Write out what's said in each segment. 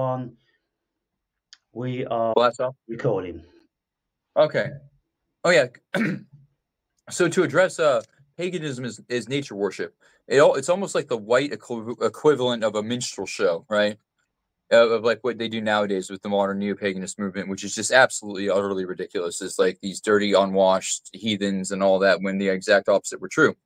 one. We are Blast off. recording. Okay. Oh yeah. So to address paganism is nature worship. It's almost like the white equivalent of a minstrel show, right? Of like what they do nowadays with the modern neo-paganist movement, which is just absolutely utterly ridiculous. It's like these dirty, unwashed heathens and all that, when the exact opposite were true.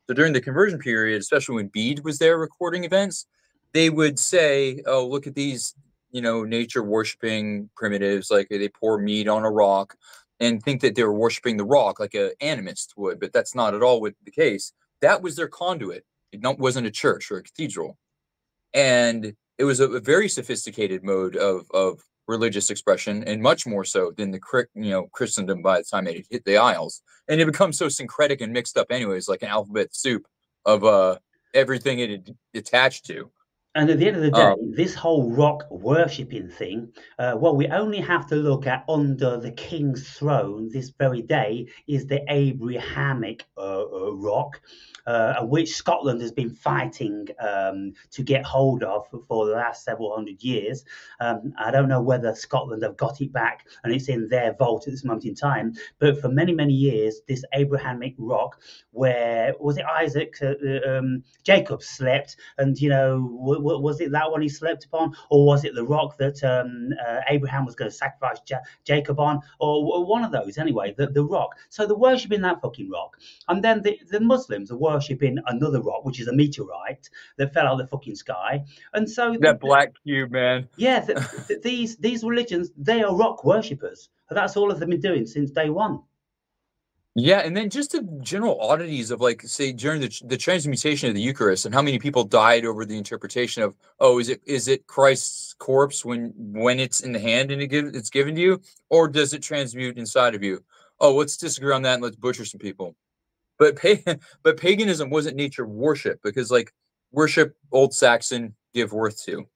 So during the conversion period, especially when Bede was there recording events, they would say, "Oh, look at these, nature worshiping primitives. Like they pour meat on a rock, and think that they're worshiping the rock like an animist would." But that's not at all what the case. That was their conduit. Wasn't a church or a cathedral, and it was a very sophisticated mode of religious expression, and much more so than the Christendom by the time it hit the Isles. And it becomes so syncretic and mixed up, anyways, like an alphabet soup of everything it attached to. And at the end of the day, this whole rock worshipping thing, what we only have to look at under the king's throne this very day is the Abrahamic rock, which Scotland has been fighting to get hold of for the last several hundred years. I don't know whether Scotland have got it back and it's in their vault at this moment in time, but for many, many years, this Abrahamic rock, where was it Isaac, Jacob slept, and was it that one he slept upon, or was it the rock that Abraham was going to sacrifice Jacob on, or one of those anyway, the rock. So they're worshipping that fucking rock, and then the Muslims are worshipping another rock, which is a meteorite that fell out of the fucking sky. And so that black cube, man. Yeah, these religions, they are rock worshippers. That's all of them been doing since day one. Yeah, and then just the general oddities of, like, say, during the transmutation of the Eucharist, and how many people died over the interpretation of, oh, is it Christ's corpse when it's in the hand and it's given to you, or does it transmute inside of you? Oh, let's disagree on that and let's butcher some people. But paganism wasn't nature worship, because, like, worship, Old Saxon, give worth to.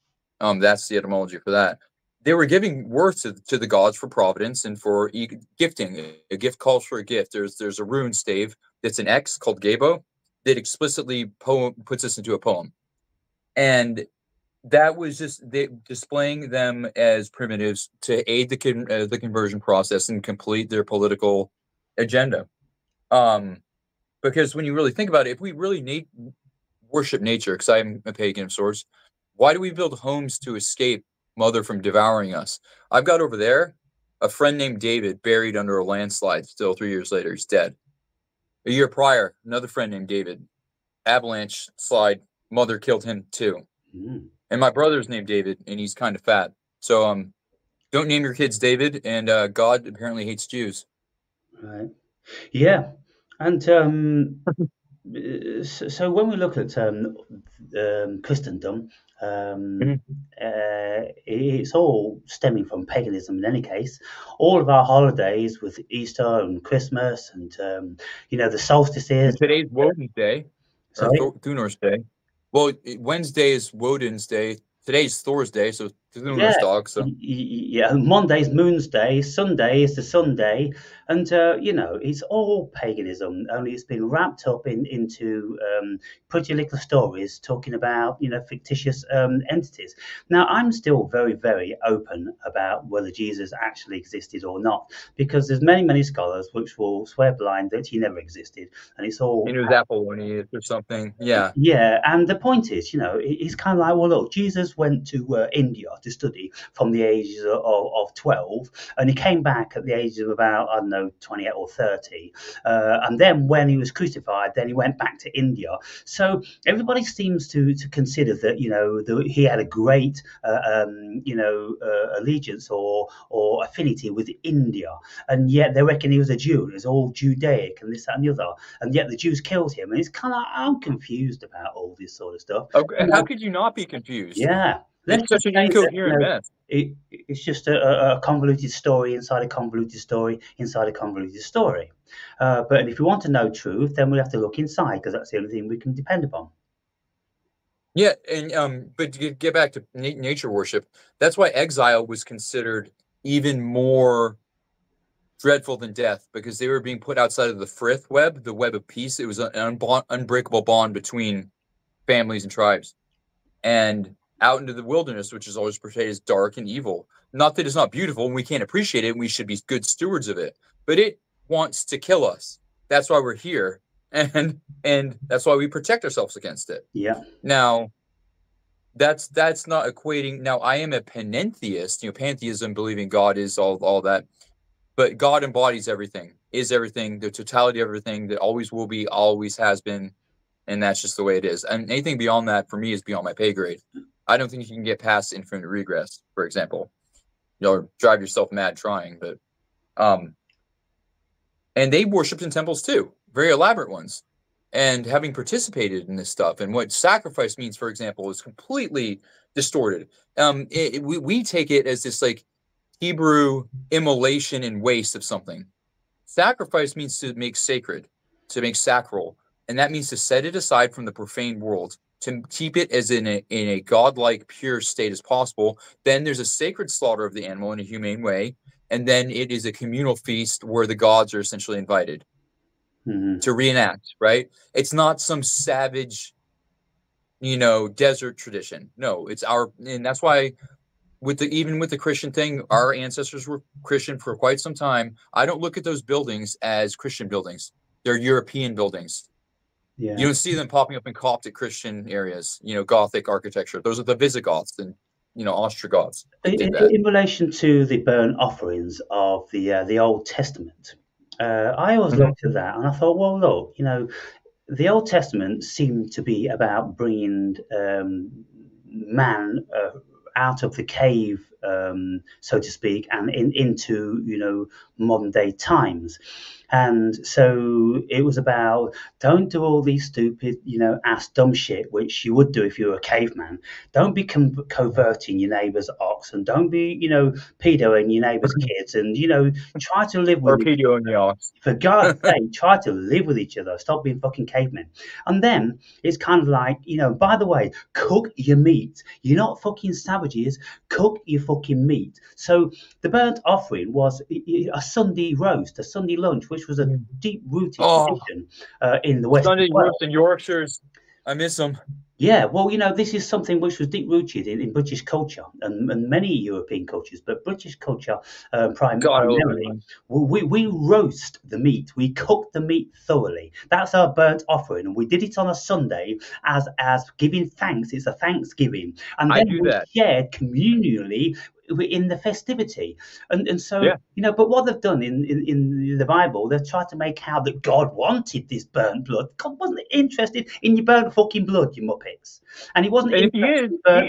That's the etymology for that. They were giving worth to the gods for providence and for gifting. A gift calls for a gift. There's a rune stave that's an X called Gabo that explicitly puts us into a poem, and that was just displaying them as primitives to aid the conversion process and complete their political agenda. Because when you really think about it, if we really worship nature, because I'm a pagan of sorts, why do we build homes to escape Mother from devouring us? I've got over there a friend named David buried under a landslide. Still 3 years later, he's dead. A year prior, another friend named David, avalanche slide, mother killed him too. And my brother's named David, and he's kind of fat. So don't name your kids David, and God apparently hates Jews. Right. Yeah. And so when we look at Christendom, it's all stemming from paganism in any case. All of our holidays with Easter and Christmas and the solstices. And today's Woden's Day, or Thunnor's Day. Well, Wednesday is Woden's Day. Today's Thor's Day, so Thunnor's dog. So yeah, Monday's Moon's Day, Sunday is the Sunday, and it's all paganism. Only it's been wrapped up into pretty little stories talking about fictitious entities. Now, I'm still very, very open about whether Jesus actually existed or not, because there's many scholars which will swear blind that he never existed, and it's all it was Apollonius or something. Yeah. Yeah, and the point is, it's kind of like, well, look, Jesus went to India to study from the ages of 12, and he came back at the age of about, I don't know, 28 or 30. And then when he was crucified, then he went back to India. So everybody seems to consider that, he had a great, allegiance or affinity with India. And yet they reckon he was a Jew. It was all Judaic and this, that, and the other. And yet the Jews killed him. And it's kind of, I'm confused about all this sort of stuff. Okay. How could you not be confused? Yeah. It's such an incoherent mess. It's just a convoluted story inside a convoluted story inside a convoluted story. But if we want to know truth, then we have to look inside, because that's the only thing we can depend upon. Yeah, and but to get back to nature worship, that's why exile was considered even more dreadful than death, because they were being put outside of the frith web, the web of peace. It was an unbreakable bond between families and tribes. And out into the wilderness, which is always portrayed as dark and evil. Not that it's not beautiful and we can't appreciate it and we should be good stewards of it, but it wants to kill us. That's why we're here. And that's why we protect ourselves against it. Yeah. Now, that's not equating. Now, I am a panentheist, pantheism, believing God is all that, but God embodies everything, is everything, the totality of everything, that always will be, always has been, and that's just the way it is. And anything beyond that, for me, is beyond my pay grade. I don't think you can get past infinite regress, for example. You'll drive yourself mad trying, but and they worshipped in temples too, very elaborate ones. And having participated in this stuff, and what sacrifice means, for example, is completely distorted. We take it as this like Hebrew immolation and waste of something. Sacrifice means to make sacred, to make sacral, and that means to set it aside from the profane world, to keep it as in a godlike, pure state as possible. Then there's a sacred slaughter of the animal in a humane way, and then it is a communal feast where the gods are essentially invited to reenact, right? It's not some savage, desert tradition. No, it's and that's why even with the Christian thing, our ancestors were Christian for quite some time. I don't look at those buildings as Christian buildings. They're European buildings. Yeah. You don't see them popping up in Coptic Christian areas, Gothic architecture. Those are the Visigoths and, Ostrogoths. In relation to the burnt offerings of the Old Testament, I always looked at that and I thought, well, look, the Old Testament seemed to be about bringing man out of the cave, so to speak, and into modern day times. And so it was about, don't do all these stupid, ass dumb shit, which you would do if you were a caveman. Don't be coverting your neighbour's ox, and don't be, pedoing your neighbour's kids, and, try to live with or pedoing the ox. For God's sake, try to live with each other. Stop being fucking cavemen. And then it's kind of like, by the way, cook your meat. You're not fucking savages. Cook your fucking meat. So the burnt offering was a Sunday roast, a Sunday lunch, which was a deep-rooted tradition in the West. Sunday roast in Yorkshire's. I miss them. Yeah, well, this is something which was deep-rooted in British culture and many European cultures, but British culture primarily. We roast the meat. We cook the meat thoroughly. That's our burnt offering, and we did it on a Sunday as giving thanks. It's a Thanksgiving, and then we shared communally in the festivity, and so but what they've done in the Bible, they've tried to make out that God wanted this burnt blood. God wasn't interested in your burnt fucking blood, you muppets, and he wasn't. And if he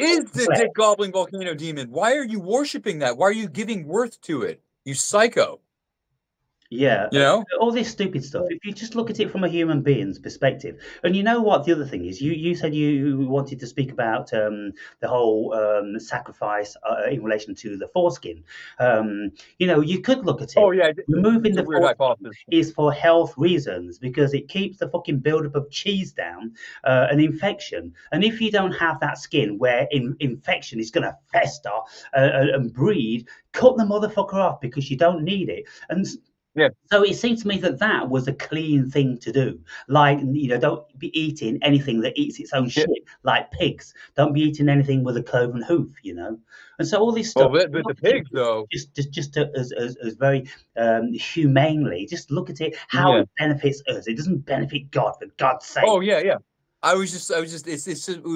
is the dick gobbling volcano demon, why are you worshiping that? Why are you giving worth to it, you psycho? Yeah, all this stupid stuff. If you just look at it from a human being's perspective, and you know what the other thing is, you said you wanted to speak about the whole sacrifice in relation to the foreskin. You could look at it. Oh yeah, removing the foreskin is for health reasons because it keeps the fucking buildup of cheese down, an infection. And if you don't have that skin where infection is going to fester and breed, cut the motherfucker off because you don't need it. And yeah. So it seems to me that was a clean thing to do. Like, don't be eating anything that eats its own shit, like pigs. Don't be eating anything with a cloven hoof, And so all this stuff. Well, but the pigs, though, just as very humanely, just look at it how it benefits us. It doesn't benefit God, for God's sake. Oh yeah. It was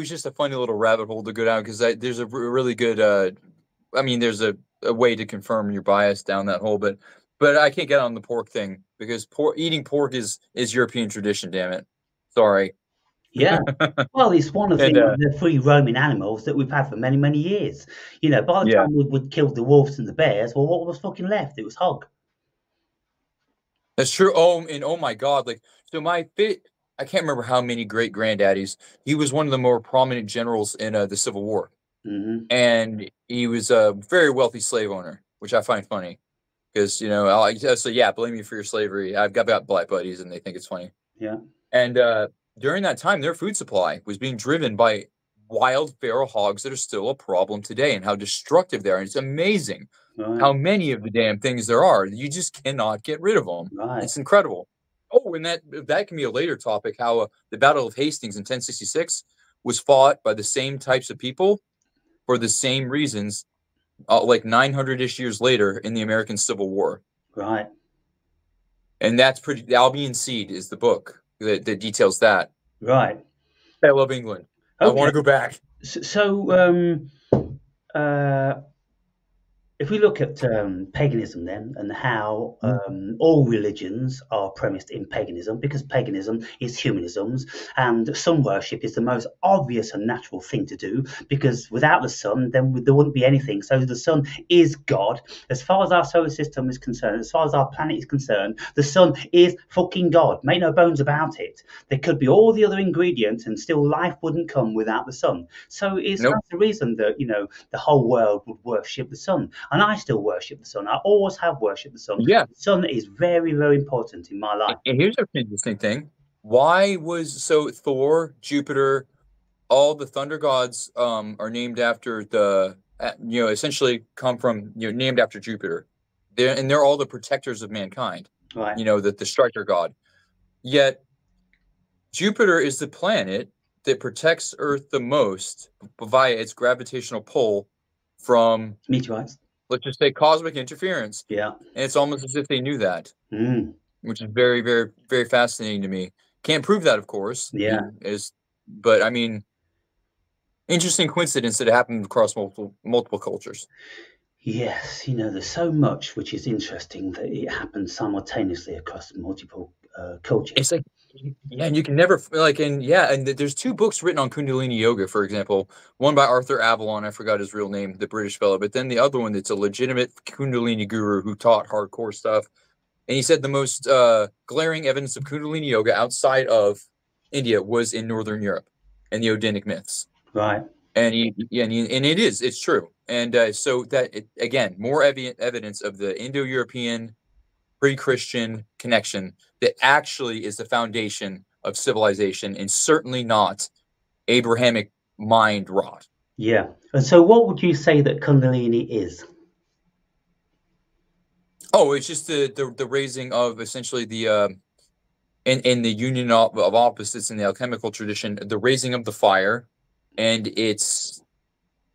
just a funny little rabbit hole to go down because there's a really good. There's a way to confirm your bias down that hole, but I can't get on the pork thing because eating pork is European tradition. Damn it! Sorry. Yeah, well, it's one of the free roaming animals that we've had for many, many years. By the time we'd killed the wolves and the bears, well, what was fucking left? It was hog. That's true. Oh my God! I can't remember how many great granddaddies. He was one of the more prominent generals in the Civil War, and he was a very wealthy slave owner, which I find funny. Because, blame me for your slavery. I've got black buddies and they think it's funny. Yeah. And during that time, their food supply was being driven by wild feral hogs that are still a problem today and how destructive they are. And it's amazing how many of the damn things there are. You just cannot get rid of them. Right. It's incredible. Oh, and that can be a later topic, how the Battle of Hastings in 1066 was fought by the same types of people for the same reasons, like 900-ish years later in the American Civil War. Right. And that's pretty. The Albion Seed is the book that details that. Right. I love England. Okay. I want to go back. So, if we look at paganism then, and how all religions are premised in paganism, because paganism is humanism's, and sun worship is the most obvious and natural thing to do, because without the sun, then there wouldn't be anything. So the sun is God. As far as our solar system is concerned, as far as our planet is concerned, the sun is fucking God. Make no bones about it. There could be all the other ingredients, and still life wouldn't come without the sun. So it's that's the reason that, you know, the whole world would worship the sun. And I still worship the sun. I always have worshipped the sun. Yeah. The sun is very, very important in my life. And here's an interesting thing. Why was Thor, Jupiter, all the thunder gods are named after the, essentially come from, named after Jupiter. They're all the protectors of mankind. Right. The striker god. Yet Jupiter is the planet that protects Earth the most via its gravitational pull from meteorites. Let's just say cosmic interference. Yeah. And it's almost as if they knew that, which is very, very, very fascinating to me. Can't prove that, of course. Yeah. But I mean, interesting coincidence that it happened across multiple cultures. Yes, there's so much which is interesting that it happens simultaneously across multiple cultures. It's like, yeah, and you can never and there's 2 books written on Kundalini yoga, for example. One by Arthur Avalon, I forgot his real name, the British fellow, but then the other one that's a legitimate Kundalini guru who taught hardcore stuff. And he said the most glaring evidence of Kundalini yoga outside of India was in Northern Europe and the Odinic myths. Right. And it's true. And so that, again, more evidence of the Indo-European pre-Christian connection that actually is the foundation of civilization, and certainly not Abrahamic mind rot. Yeah. And so what would you say that Kundalini is? Oh, it's just the raising of essentially the in the union of opposites in the alchemical tradition, the raising of the fire and its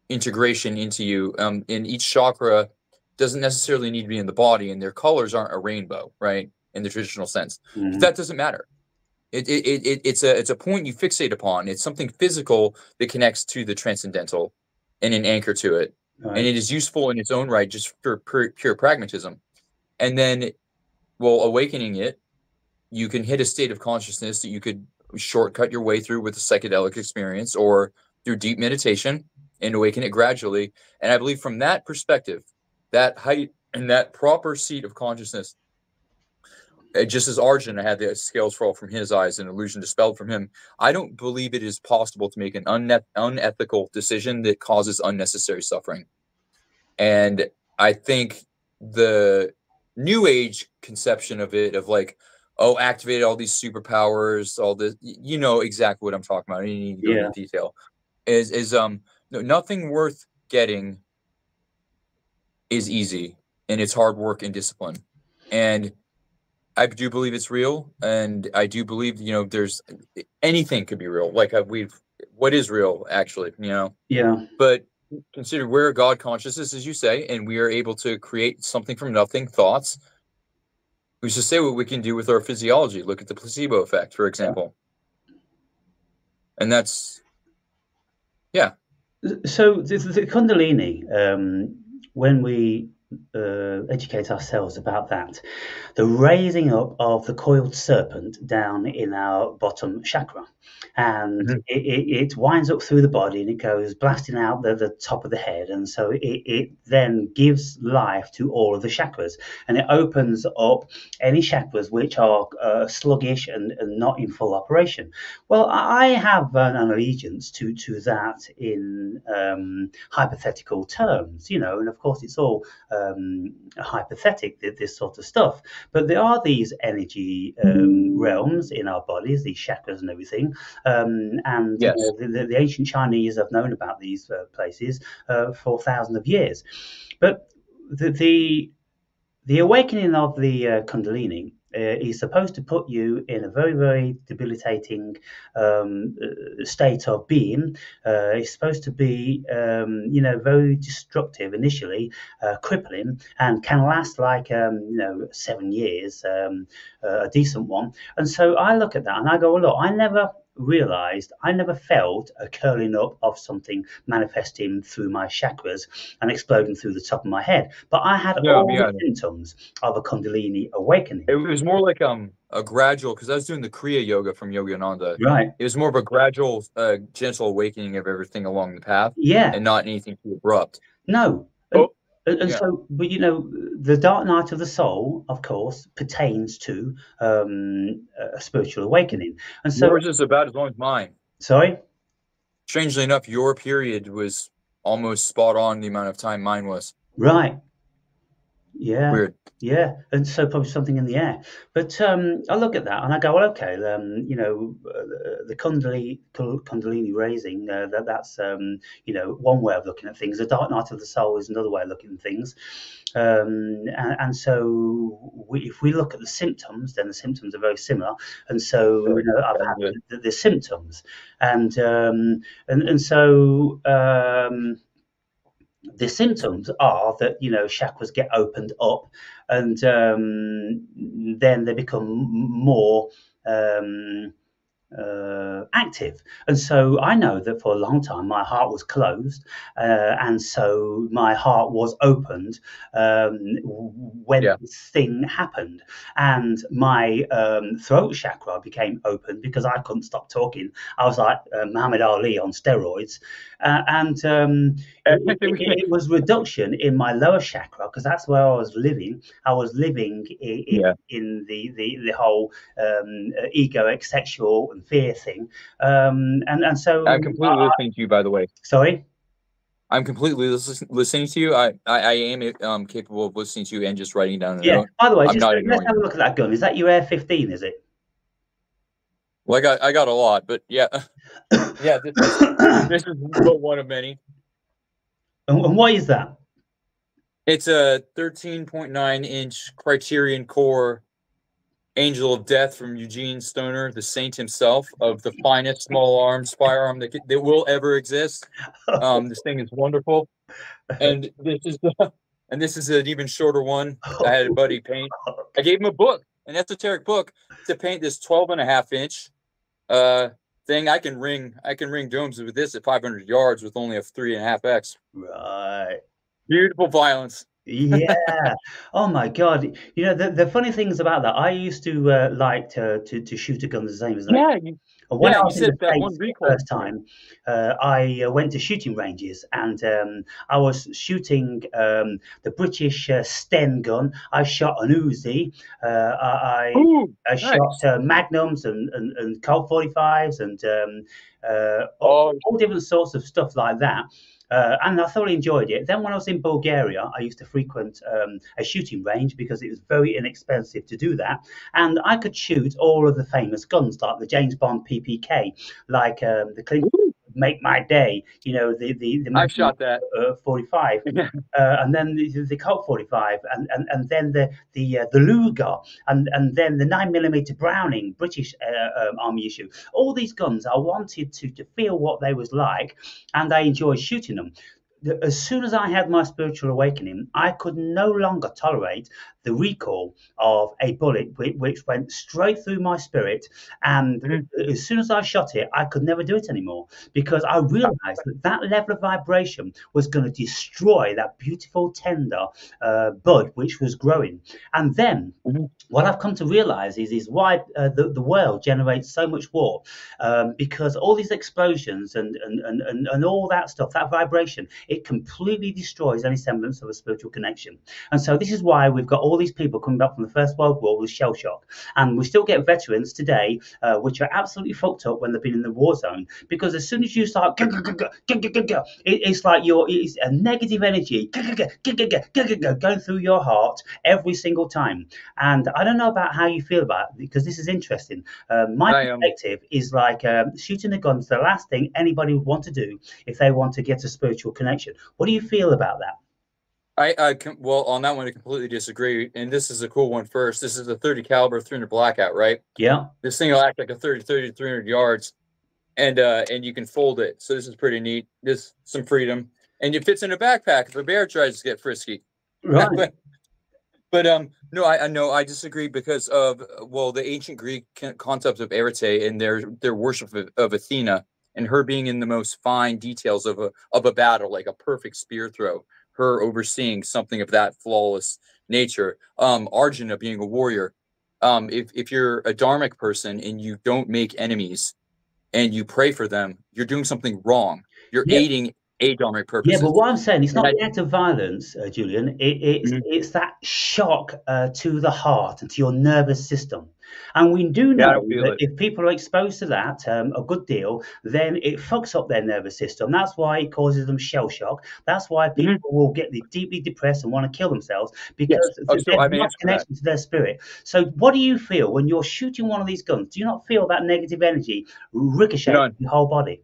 integration into you. In each chakra doesn't necessarily need to be in the body, and their colors aren't a rainbow, right? In the traditional sense. But that doesn't matter. It's a point you fixate upon. It's something physical that connects to the transcendental and an anchor to it. Right. And it is useful in its own right, just for pure pragmatism. And then, awakening it, you can hit a state of consciousness that you could shortcut your way through with a psychedelic experience or through deep meditation and awaken it gradually. And I believe from that perspective, that height and that proper seat of consciousness, just as Arjuna had the scales fall from his eyes and illusion dispelled from him, I don't believe it is possible to make an unethical decision that causes unnecessary suffering. And I think the New Age conception of it, of like, activate all these superpowers, all this, exactly what I'm talking about. I don't need to go into detail. Is nothing worth getting is easy, and it's hard work and discipline. And I do believe it's real, and I do believe there's anything could be real. Like what is real actually, Yeah. But consider we're a God consciousness, as you say, and we are able to create something from nothing, thoughts. We should say what we can do with our physiology. Look at the placebo effect, for example. And that's, yeah. So the Kundalini, when we educate ourselves about that, the raising up of the coiled serpent down in our bottom chakra, and it winds up through the body and it goes blasting out the top of the head, and so it then gives life to all of the chakras, and it opens up any chakras which are sluggish and not in full operation. Well, I have an allegiance to that in hypothetical terms, and of course it's all hypothetic, this sort of stuff, but there are these energy realms in our bodies, these chakras and everything, and yes. The ancient Chinese have known about these places for thousands of years. But the awakening of the Kundalini is supposed to put you in a very, very debilitating state of being. It's supposed to be, very destructive initially, crippling, and can last like 7 years, a decent one. And so I look at that and I go, well, look, I never felt a curling up of something manifesting through my chakras and exploding through the top of my head. But I had all the symptoms of a Kundalini awakening. It was more like a gradual, because I was doing the Kriya yoga from Yogananda. Right. It was more of a gradual, gentle awakening of everything along the path. Yeah. And not anything too abrupt. No. So, but the dark night of the soul, of course, pertains to a spiritual awakening, and so yours is about as long as mine. Sorry. Strangely enough, your period was almost spot on the amount of time mine was. Right. Yeah. Weird. Yeah, and so probably something in the air. But I look at that and I go, well, okay, the Kundalini raising, that's one way of looking at things. The dark night of the soul is another way of looking at things. And so if we look at the symptoms, then the symptoms are very similar. And so I've had the symptoms, and so. The symptoms are that chakras get opened up, and then they become more active. And so I know that for a long time my heart was closed, and so my heart was opened when this thing happened, and my throat chakra became open because I couldn't stop talking. I was like Muhammad Ali on steroids, and it was reduction in my lower chakra, because that's where I was living. I was living in the whole egoic, sexual, and fear thing, and so I'm completely listening to you, by the way. Sorry. I'm completely listening to you. I am capable of listening to you and just writing down a note. By the way, let's have a look at that gun. Is that your AR-15? Is it? Well, I got a lot, but yeah, yeah. This is one of many. And what is that? It's a 13.9-inch Criterion Core Angel of Death from Eugene Stoner, the saint himself, of the finest small arms firearm that will ever exist. This thing is wonderful, and this is an even shorter one. I had a buddy paint. I gave him a book, an esoteric book, to paint this 12.5-inch thing. I can ring domes with this at 500 yards with only a 3.5x. Right. Beautiful violence. Yeah. Oh my God. The funny things about that, I used to like to shoot a gun the same as when I was in the States the first time, I went to shooting ranges, and I was shooting the British Sten gun. I shot an Uzi. I shot Magnums and Colt 45s and all different sorts of stuff like that. And I thoroughly enjoyed it. Then when I was in Bulgaria, I used to frequent a shooting range because it was very inexpensive to do that. And I could shoot all of the famous guns, like the James Bond PPK, like the Clinton Make My Day, the I've shot that 45, and then the Colt 45, and then the Luger, and then the 9mm Browning, British Army issue. All these guns, I wanted to feel what they was like, and I enjoyed shooting them. As soon as I had my spiritual awakening, I could no longer tolerate the recoil of a bullet which went straight through my spirit. And as soon as I shot it, I could never do it anymore, because I realized that level of vibration was going to destroy that beautiful, tender bud which was growing. And then what I've come to realize is why the world generates so much war, because all these explosions and all that stuff, that vibration, it completely destroys any semblance of a spiritual connection. And so this is why we've got all these people coming back from the First World War with shell shock, and we still get veterans today which are absolutely fucked up when they've been in the war zone, because as soon as you start it's like it's a negative energy going through your heart every single time. And I don't know about how you feel about it, because this is interesting. My perspective is like shooting a gun's the last thing anybody would want to do if they want to get a spiritual connection. What do you feel about that? Well, on that one, I completely disagree. And this is a cool one first. This is a 30 caliber 300 blackout, right? Yeah. This thing will act like a 30 to 300 yards, and you can fold it. So this is pretty neat. This some freedom, and it fits in a backpack if a bear tries to get frisky. Right. But no, I know I disagree because of the ancient Greek concept of arete and their worship of Athena and her being in the most fine details of a battle, like a perfect spear throw, her overseeing something of that flawless nature. Arjuna being a warrior. If you're a dharmic person and you don't make enemies and you pray for them, you're doing something wrong. You're Yeah. aiding dharmic Yeah, but purposes. what I'm saying, it's And not the act of violence, Julian. mhm. It's that shock to the heart and to your nervous system. And we do Yeah, I know don't feel that it. if people are exposed to that a good deal, then it fucks up their nervous system. That's why it causes them shell shock. That's why Mhm. people will get deeply depressed and want to kill themselves Yes. because Oh, so I they've have an lost answer for that. connection to their spirit. So, what do you feel when you're shooting one of these guns? Do you not feel that negative energy ricochet None. your whole body?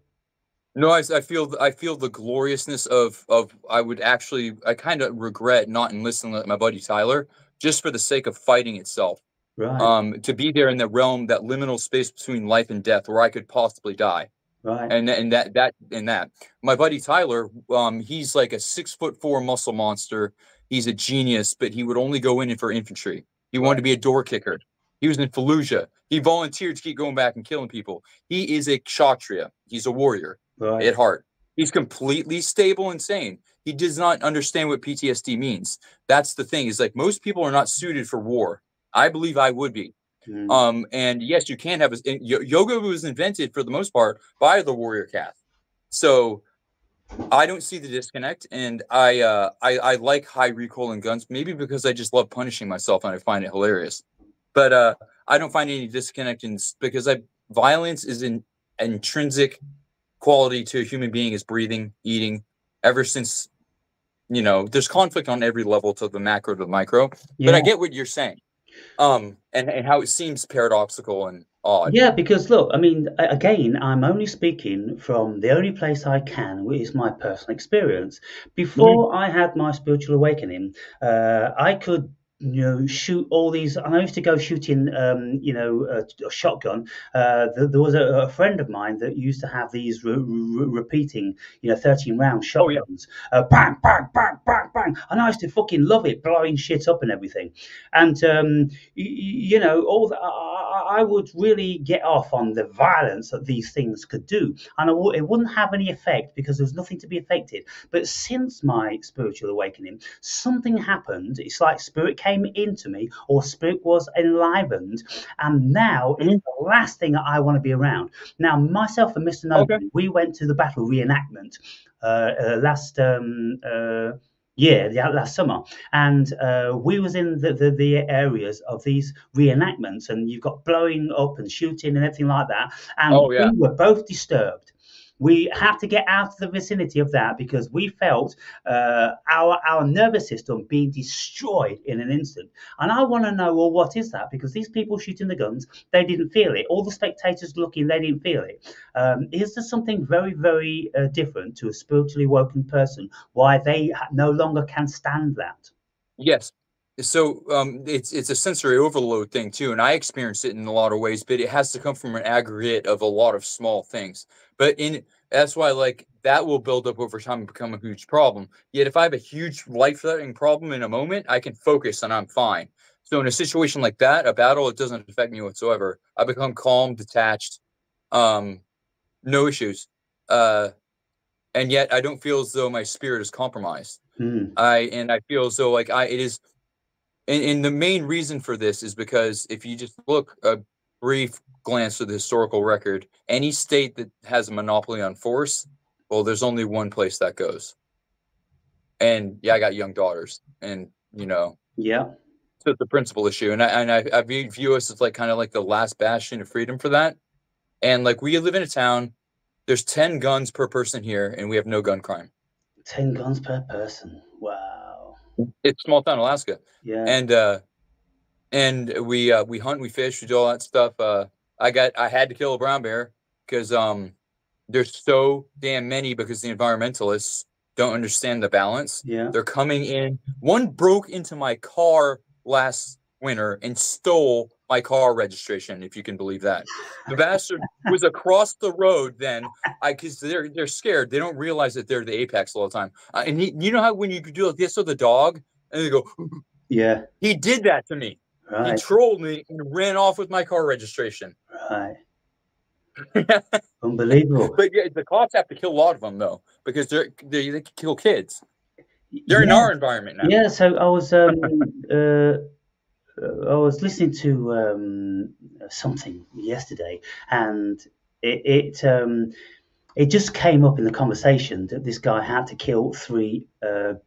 No, I feel the gloriousness of I kind of regret not enlisting my buddy Tyler just for the sake of fighting itself. Right, To be there in the realm, that liminal space between life and death, where I could possibly die, right, and that. My buddy Tyler, he's like a 6'4" muscle monster. He's a genius, but he would only go in for infantry. He wanted to right, be a door kicker. He was in Fallujah. He volunteered to keep going back and killing people. He is a kshatriya. He's a warrior right. at heart. He's completely stable and sane. He does not understand what PTSD means. That's the thing. Is like most people are not suited for war. I believe I would be. Mm. And yes, you can have yoga was invented for the most part by the warrior caste. So I don't see the disconnect, and I like high recoil in guns, maybe because I just love punishing myself and I find it hilarious. But I don't find any disconnect because violence is an intrinsic quality to a human being is breathing, eating. Ever since there's conflict on every level, to the macro to the micro. But Yeah. I get what you're saying. And how it seems paradoxical and odd. Yeah, because look, I mean, again, I'm only speaking from the only place I can, which is my personal experience. Mhm. Before I had my spiritual awakening, I could, shoot all these. And I used to go shooting, a shotgun. There was a friend of mine that used to have these repeating, 13 round Oh yeah. shotguns, bang, bang, bang, bang, bang, and I used to fucking love it, blowing shit up and everything. And all that. I would really get off on the violence that these things could do, and it wouldn't have any effect because there was nothing to be affected. But since my spiritual awakening, something happened. It's like spirit came into me, or spirit was enlivened, and now it's Mhm. the last thing I want to be around. Now, myself and Mr. Okay. Noble, we went to the battle reenactment last year, last summer, and we was in the areas of these reenactments, and you've got blowing up and shooting and everything like that, and Oh yeah. we were both disturbed. We had to get out of the vicinity of that because we felt our nervous system being destroyed in an instant. And I want to know, well, what is that? Because these people shooting the guns, they didn't feel it. All the spectators looking, they didn't feel it. Is there something very, very different to a spiritually woken person? Why they no longer can stand that? Yes. So it's a sensory overload thing too, and I experience it in a lot of ways, but it has to come from an aggregate of a lot of small things. But in That's why like that will build up over time and become a huge problem. Yet if I have a huge life-threatening problem in a moment, I can focus and I'm fine. So in a situation like that, a battle, it doesn't affect me whatsoever. I become calm, detached, um, no issues. Uh, and yet I don't feel as though my spirit is compromised. Hmm. I feel as though like I it is and the main reason for this is because if you just look a brief glance to the historical record, any state that has a monopoly on force, well, there's only one place that goes. And yeah, I got young daughters, and Yeah. so it's a principal issue. I view us as like kind of like the last bastion of freedom for that. And like we live in a town, there's 10 guns per person here, and we have no gun crime. 10 guns per person. Wow. It's small town Alaska, Yeah. and we hunt, we fish, we do all that stuff. I had to kill a brown bear because there's so damn many because the environmentalists don't understand the balance. Yeah. They're coming in. One broke into my car last winter and stole my car registration, if you can believe that. The bastard was across the road then, because they're scared. They don't realize that they're the apex all the time. And you know how when you do like this with the dog, and they go, Yeah. he did that to me. He Right. trolled me and ran off with my car registration. Right. Unbelievable. But yeah, the cops have to kill a lot of them though, because they can kill kids. They're in Yeah. our environment now. Yeah. So I was listening to something yesterday, and it just came up in the conversation that this guy had to kill 3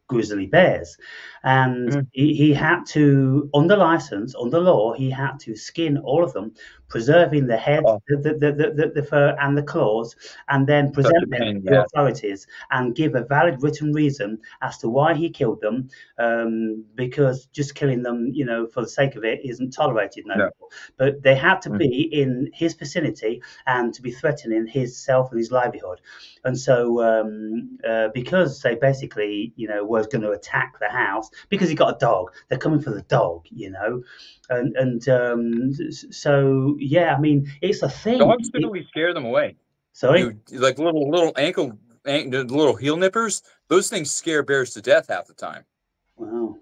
grizzly bears, and he had to, under license, under law, he had to skin all of them, preserving the head, the fur, and the claws, and then present them to the authorities and give a valid written reason as to why he killed them, because just killing them, for the sake of it, isn't tolerated no more. But they had to be in his vicinity and to be threatening his self and his livelihood. And so because they basically, was going to attack the house because he got a dog, they're coming for the dog, and so yeah, I mean, it's a thing. Dogs typically scare them away. Sorry, like little little heel nippers. Those things scare bears to death half the time. Wow.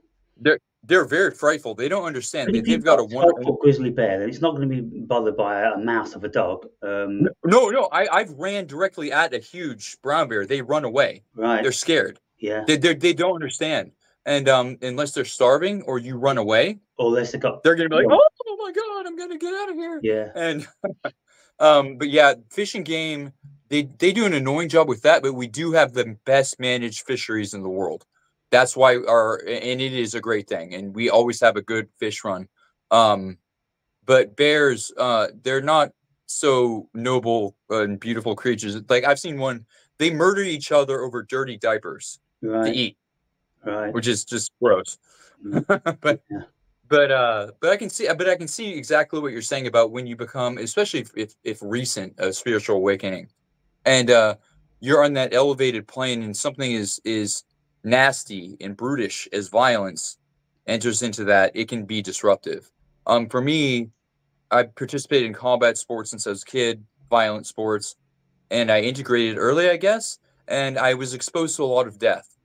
They're very frightful. They don't understand. But if They've got a 12-foot grizzly bear, then it's not going to be bothered by a mouse of a dog. No. I've ran directly at a huge brown bear. They run away. Right. They're scared. Yeah. They don't understand. And unless they're starving or you run away, or unless they're going to be like, oh my God, I'm gonna get out of here. Yeah. And but yeah, Fish and Game, they do an annoying job with that, but we do have the best managed fisheries in the world. That's why and it is a great thing, and we always have a good fish run. But bears, they're not so noble and beautiful creatures. Like I've seen one, they murder each other over dirty diapers to eat, which is just gross. But I can see exactly what you're saying about when you become, especially if recent, a spiritual awakening, and you're on that elevated plane, and something is nasty and brutish as violence enters into that, it can be disruptive. For me, I participated in combat sports since I was a kid, violent sports, and I integrated early, I guess, and I was exposed to a lot of death.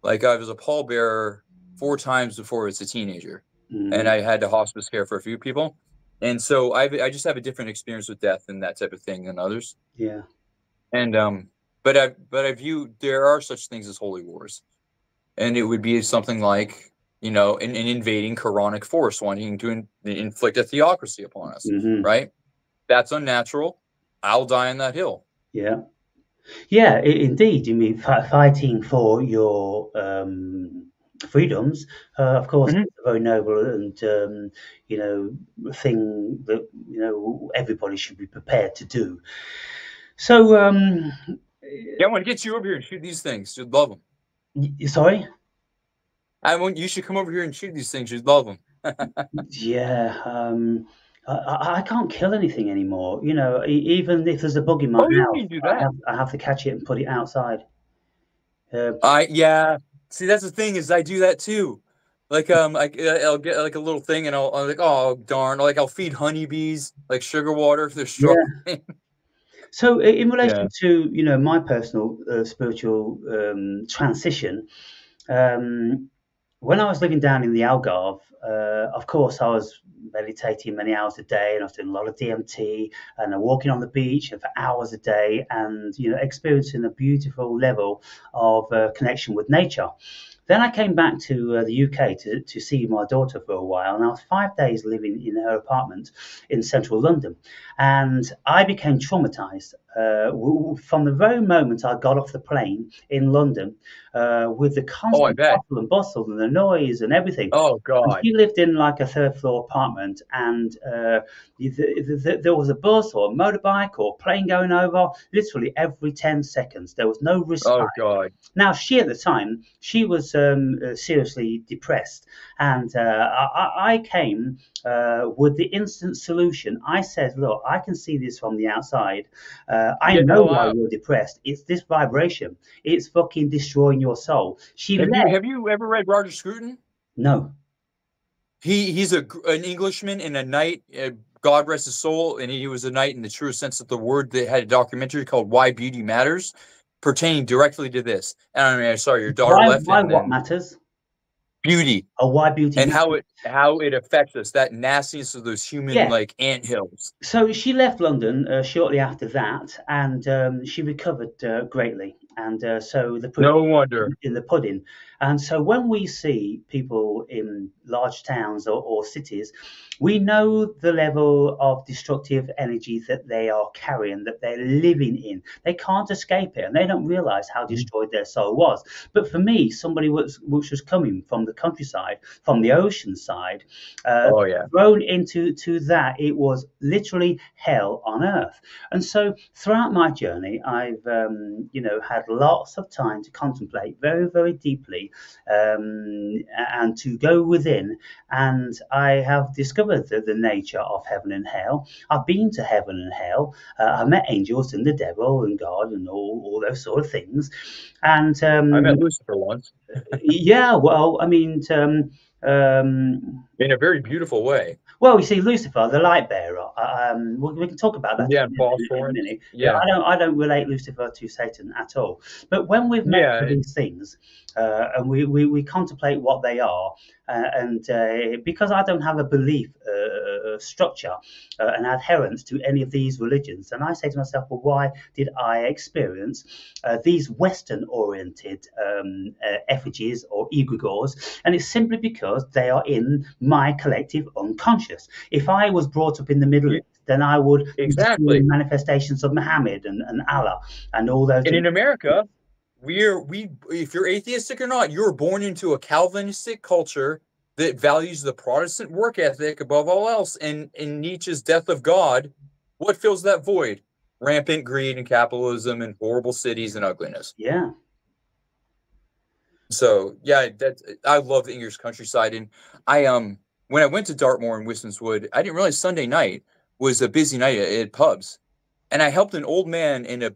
Like I was a pallbearer 4 times before I was a teenager, and I had to hospice care for a few people, and so I just have a different experience with death and that type of thing than others. Yeah, and but I view there are such things as holy wars, and it would be something like an invading Quranic force wanting to inflict a theocracy upon us, right? That's unnatural. I'll die on that hill. Yeah. Yeah, indeed. You mean fighting for your freedoms, of course, it's a very noble and thing that everybody should be prepared to do. So yeah, I want to get you over here and shoot these things. You'd love them. Sorry? You should come over here and shoot these things. You'd love them. Yeah. I can't kill anything anymore. Even if there's a bug in my house, I have to catch it and put it outside. Yeah. See, that's the thing is I do that too. Like I'll get like a little thing and I'll like, oh darn, like I'll feed honeybees like sugar water if they're struggling. Yeah. So in relation to my personal spiritual transition, when I was living down in the Algarve, of course I was meditating many hours a day, and I was doing a lot of DMT and walking on the beach and for hours a day, and experiencing a beautiful level of connection with nature. Then I came back to the UK to see my daughter for a while, and I was 5 days living in her apartment in central London, and I became traumatized from the very moment I got off the plane in London, with the constant hustle and bustle and the noise and everything. Oh God! And she lived in like a 3rd floor apartment, and there was a bus or a motorbike or plane going over literally every 10 seconds. There was no respite. Oh God! Now she at the time was seriously depressed, and I came with the instant solution. I said, look, I can see this from the outside. I Get the know hell why out. you're depressed. It's this vibration. It's fucking destroying your soul. She left. Have you ever read Roger Scruton? No. He's an Englishman and a knight. God rest his soul, and he was a knight in the true sense of the word. That had a documentary called "Why Beauty Matters," pertaining directly to this. And I mean, sorry, your daughter left, Why and what then matters? beauty Oh, why beauty and matters? how it affects us. That nastiness of those human Yeah. like anthills. So she left London shortly after that, and she recovered greatly. And so the proof No wonder. in the pudding. And so when we see people in large towns or cities, we know the level of destructive energy that they are carrying, that they're living in. They can't escape it, and they don't realize how destroyed their soul was. But for me, somebody which was coming from the countryside, from the ocean side, Oh yeah. thrown into that, it was literally hell on earth. And so throughout my journey, I've had lots of time to contemplate very, very deeply, and to go within. And I have discovered the nature of heaven and hell. I've been to heaven and hell. I've met angels and the devil and God and all those sort of things. And I met Lucifer once yeah, well, I mean, in a very beautiful way. well, you see, Lucifer, the light bearer. We can talk about that Yeah, and in a phosphorus. minute. But Yeah. I don't relate Lucifer to Satan at all. But when we've met Yeah. these things, and we contemplate what they are, and because I don't have a belief structure and adherence to any of these religions, and I say to myself, well, why did I experience these Western-oriented effigies or egregores? And it's simply because they are in my collective unconscious. If I was brought up in the Middle East, then I would be seeing Exactly. manifestations of Muhammad and Allah and all those. And in America, we if you're atheistic or not, you're born into a Calvinistic culture that values the Protestant work ethic above all else. And in Nietzsche's Death of God, what fills that void? Rampant greed and capitalism and horrible cities and ugliness. Yeah. So yeah, I love the English countryside. And I when I went to Dartmoor and Wiston's Wood, I didn't realize Sunday night was a busy night at pubs. And I helped an old man in a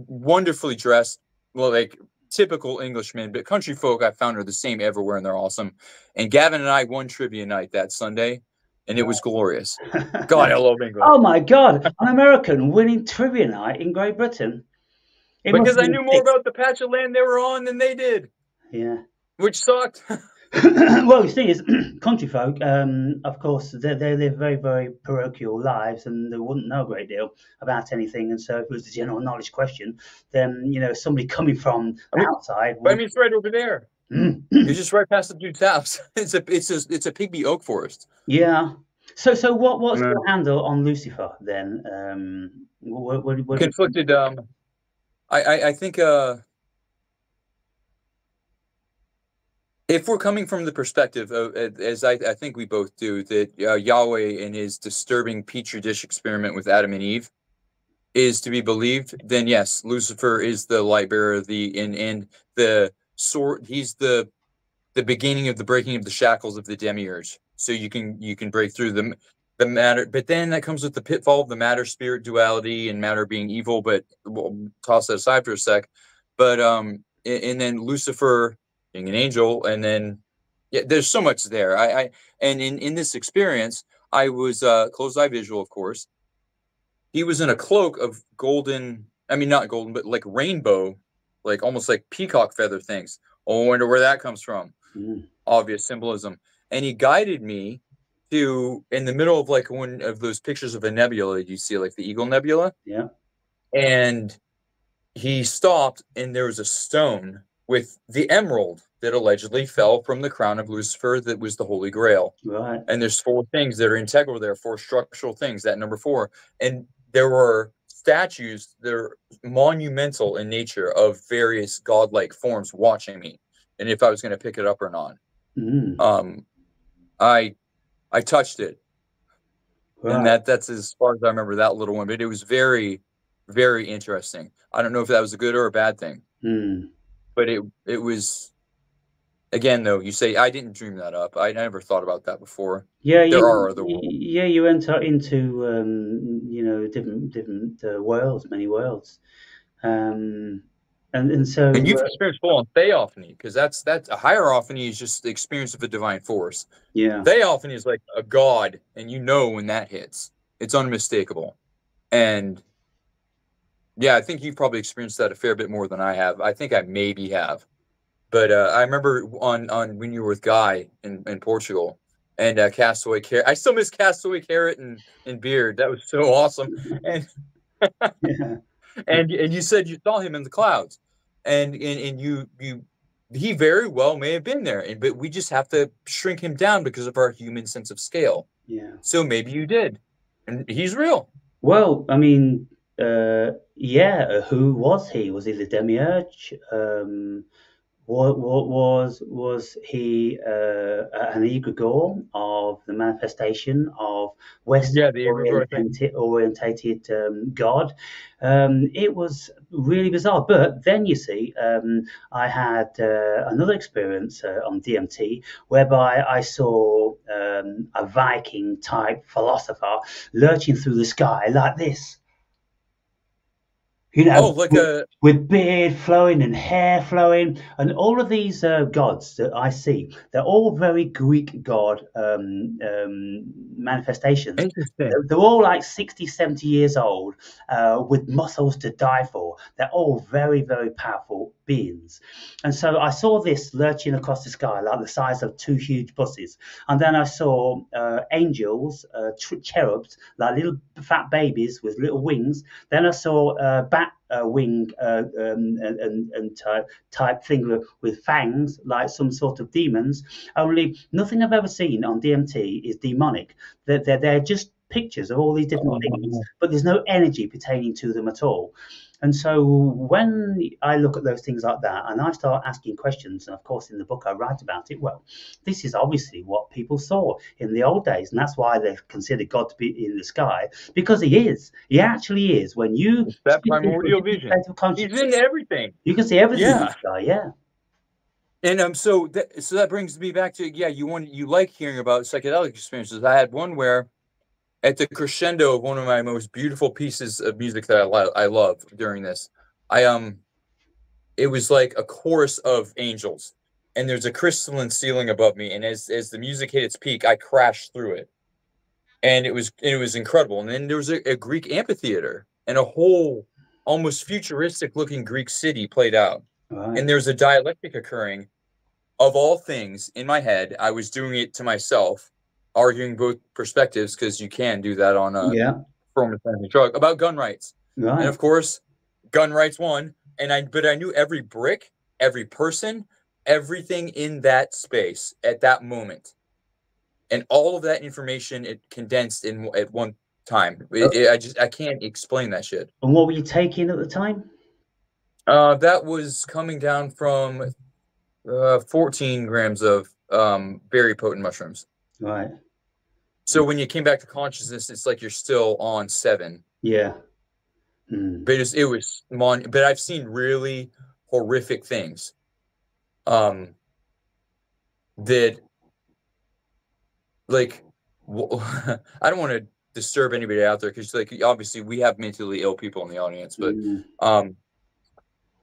wonderfully dressed, well, like typical Englishman, but country folk I found are the same everywhere, and they're awesome. And Gavin and I won trivia night that Sunday, and it was glorious. God, I love England. Oh my God, an American winning trivia night in Great Britain. It must Because have I been knew more about the patch of land they were on than they did. Yeah. Which sucked. Well, you see, is country folk, of course, they live very, very parochial lives, and they wouldn't know a great deal about anything. And so, if it was a general knowledge question, then somebody coming from outside I would. mean, it's right over there. It's just right past the dude's house. It's a Pygmy oak forest. Yeah. So what's your handle on Lucifer then? What Conflicted. I think if we're coming from the perspective of, as I think we both do, that Yahweh and his disturbing petri dish experiment with Adam and Eve is to be believed, then yes, Lucifer is the light bearer of and the sword. He's the beginning of the breaking of the shackles of the demiurge. So you can break through the matter, but then that comes with the pitfall of the matter spirit duality and matter being evil. But we'll toss that aside for a sec. But and then Lucifer being an angel, and then yeah, there's so much there. And in this experience, I was closed eye visual, of course. He was in a cloak of golden, I mean not golden, but like rainbow, like almost like peacock feather things. Oh, I wonder where that comes from. Obvious symbolism. And he guided me to in the middle of like one of those pictures of a nebula you see, like the Eagle Nebula. Yeah. And he stopped, and there was a stone with the emerald that allegedly fell from the crown of Lucifer that was the Holy Grail. Right. And there's 4 things that are integral there, 4 structural things, that number 4. And there were statues that are monumental in nature of various godlike forms watching me, and if I was going to pick it up or not. I touched it, right. And that's as far as I remember that little one. But it was very, very interesting. I don't know if that was a good or a bad thing, but it was Again, though, you say I didn't dream that up. I never thought about that before. Yeah, There are other worlds. yeah, you enter into different worlds, many worlds, um, and so And you've experienced full on theophany, because that's a hierophany is just the experience of a divine force. yeah, Theophany is like a god, and you know when that hits. It's unmistakable. And yeah, I think you've probably experienced that a fair bit more than I have. I think I maybe have. But I remember on when you were with Guy in Portugal and Castaway Carrot. I still miss Castaway Carrot and Beard. That was so awesome. And yeah, and you said you saw him in the clouds, and you he very well may have been there, but we just have to shrink him down because of our human sense of scale. yeah. So maybe you did, and he's real. Well, I mean, yeah. Who was he? Was he the demiurge? What was he an egregore of the manifestation of Western Yeah, the Igor thing. orientated God? It was really bizarre. But then you see, I had another experience on DMT whereby I saw a Viking type philosopher lurching through the sky like this. You Oh, know, like a with beard flowing and hair flowing, and all of these gods that I see, they're all very Greek god manifestations. interesting. They're all like 60, 70 years old, with muscles to die for. They're all very, very powerful beings. And so I saw this lurching across the sky like the size of two huge buses. And then I saw angels, cherubs, like little fat babies with little wings. Then I saw bat wing and type thing with fangs, like some sort of demons. Only nothing I've ever seen on DMT is demonic. They're just pictures of all these different things, but there's no energy pertaining to them at all. And so when I look at those things like that and I start asking questions, and of course in the book I write about it, well, this is obviously what people saw in the old days, and that's why they consider God to be in the sky, because he is. He actually is. When you It's that primordial vision. He's in everything. You can see everything in Yeah. the sky, yeah. And so that brings me back to you like hearing about psychedelic experiences. I had one where at the crescendo of one of my most beautiful pieces of music that I love during this, it was like a chorus of angels, and there's a crystalline ceiling above me, and as the music hit its peak, I crashed through it, and it was incredible. And then there was a Greek amphitheater and a whole almost futuristic looking Greek city played out, Right. and there's a dialectic occurring. Of all things, in my head, I was doing it to myself, arguing both perspectives, because you can do that on a form of drug, about gun rights. Right. And of course, gun rights won. But I knew every brick, every person, everything in that space at that moment, and all of that information it condensed at one time. I can't explain that shit. And what were you taking at the time? That was coming down from 14 grams of very potent mushrooms. Right. So when you came back to consciousness, it's like you're still on 7. Yeah. But but I've seen really horrific things. That like I don't want to disturb anybody out there, because like obviously we have mentally ill people in the audience, but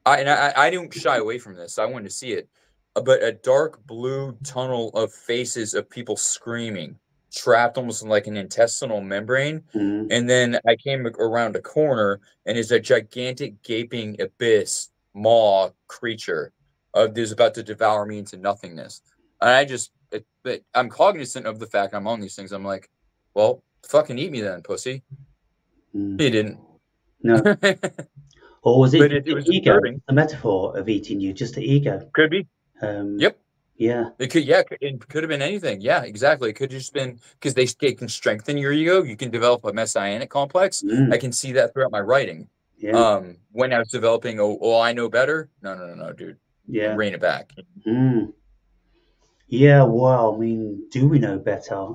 I don't shy away from this. I wanted to see it. But a dark blue tunnel of faces of people screaming, trapped almost in like an intestinal membrane. And then I came around a corner, and it's a gigantic gaping abyss maw creature that is about to devour me into nothingness. And but I'm cognizant of the fact I'm on these things. I'm like, well, fucking eat me then, pussy. He didn't. No. Or was it, but it was ego? disturbing. A metaphor of eating you, just the ego. Could be. Yep. Yeah. It could have been anything. Yeah, exactly. It could have just been because they can strengthen your ego. You can develop a messianic complex. I can see that throughout my writing. Yeah. When I was developing, I know better. No, dude. Yeah. Rein it back. Yeah, well, I mean, do we know better?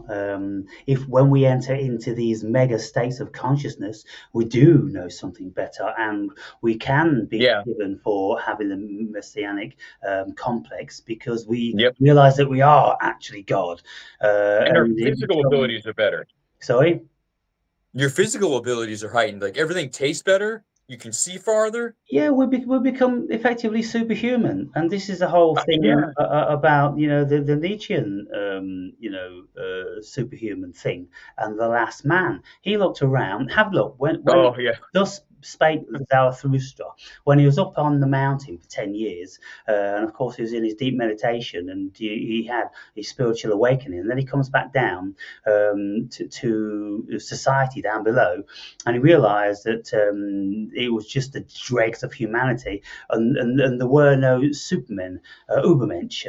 If when we enter into these mega states of consciousness, we do know something better, and we can be Yeah. forgiven for having the messianic complex because we Yep. realize that we are actually God. And our And it physical becomes, abilities are better. sorry? Your physical abilities are heightened. Like everything tastes better. You can see farther. Yeah, we become effectively superhuman, and this is the whole thing Yeah. about the Nietzschean superhuman thing and the last man. He looked around. Have a look when Oh yeah. thus spake Zarathustra when he was up on the mountain for 10 years, and of course he was in his deep meditation and he had his spiritual awakening. And then he comes back down to society down below, and he realised that it was just the dregs of humanity, and there were no supermen, Ubermensch.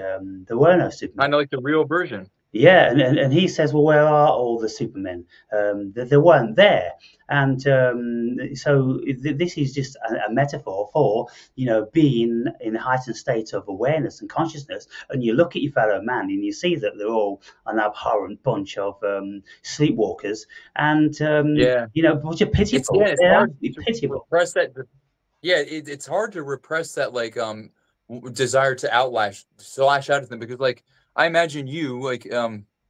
There were no supermen. Kind of like the real version. Yeah, and he says, well, where are all the supermen? They weren't there, and so this is just a metaphor for being in a heightened state of awareness and consciousness, and you look at your fellow man and you see that they're all an abhorrent bunch of sleepwalkers, and Yeah. which are It's pitiful. yeah. It's They're hard absolutely to pitiable. repress that. Yeah. It's hard to repress that like desire to slash out at them because like I imagine you like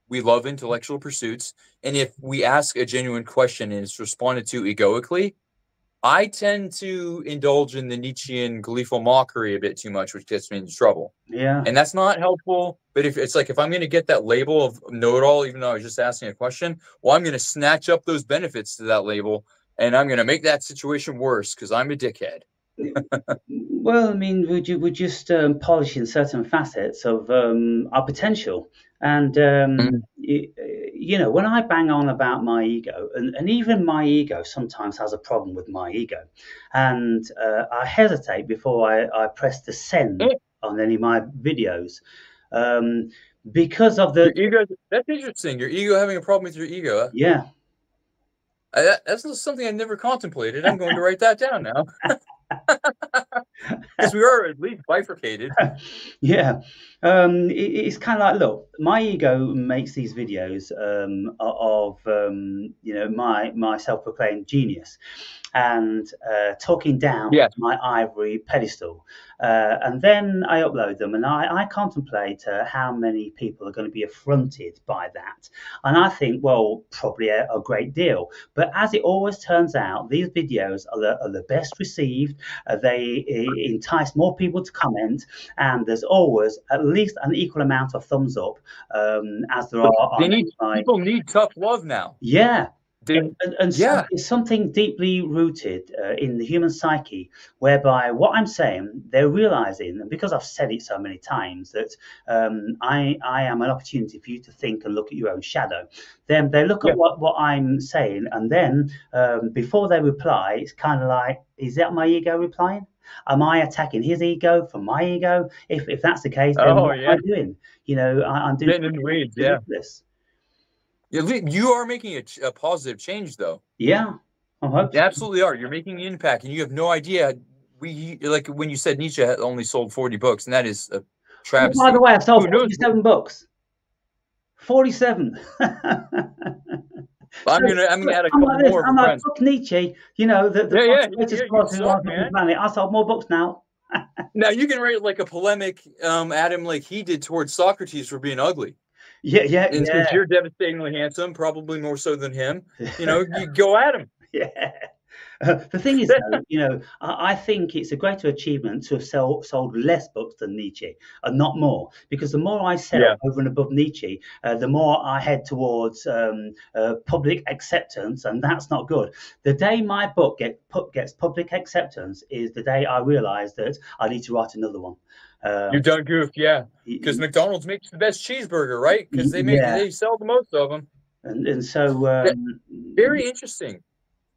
we love intellectual pursuits, and if we ask a genuine question and it's responded to egoically, I tend to indulge in the Nietzschean gleeful mockery a bit too much, which gets me into trouble. Yeah. And that's not helpful. But if it's like if I'm going to get that label of know-it-all, even though I was just asking a question, well, I'm going to snatch up those benefits to that label, and I'm going to make that situation worse because I'm a dickhead. Well, I mean, we're just polishing certain facets of our potential, and Mm. when I bang on about my ego, and even my ego sometimes has a problem with my ego, and I hesitate before I press the send on any of my videos, um, because of the Your ego, that's interesting. Your ego having a problem with your ego. yeah. That's something I never contemplated. I'm going to write that down now because we are at least bifurcated. Yeah, it's kind of like, look, my ego makes these videos of my self-proclaimed genius, and talking down Yes. my ivory pedestal, and then I upload them, and I contemplate how many people are going to be affronted by that, and I think, well, probably a great deal. But as it always turns out, these videos are the best received. They entice more people to comment, and there's always at least an equal amount of thumbs up as there are They on need my people need tough love now. yeah. They And so yeah. there's something deeply rooted in the human psyche, whereby what I'm saying, they're realizing, and because I've said it so many times, that I am an opportunity for you to think and look at your own shadow. Then they look Yeah. at what I'm saying, and then before they reply, it's kind of like, is that my ego replying? Am I attacking his ego for my ego? If that's the case, then Oh what am yeah. I doing? I'm doing Getting in the something weeds. Yeah. ridiculous. You are making a positive change though. Yeah, I hope You so. absolutely are. You're making an impact, and you have no idea. We like when you said Nietzsche had only sold 40 books, and that is a Oh, by the travesty. way, I sold Who knows? 47 books. 47. So I'm gonna add a I'm couple like this. more I'm for like, friends. fuck Nietzsche, the Yeah, yeah, greatest you philosopher suck, on the man. planet. I sold more books now. Now you can write like a polemic at him like he did towards Socrates for being ugly. Yeah, yeah, And since you're devastatingly handsome, probably more so than him, you go at him. yeah. The thing is, though, I think it's a greater achievement to have sold less books than Nietzsche and not more, because the more I sell Yeah. over and above Nietzsche, the more I head towards public acceptance, and that's not good. The day my book gets public acceptance is the day I realise that I need to write another one. You've done goofed, yeah. Because McDonald's makes the best cheeseburger, right? Because yeah, they sell the most of them. and so Very interesting.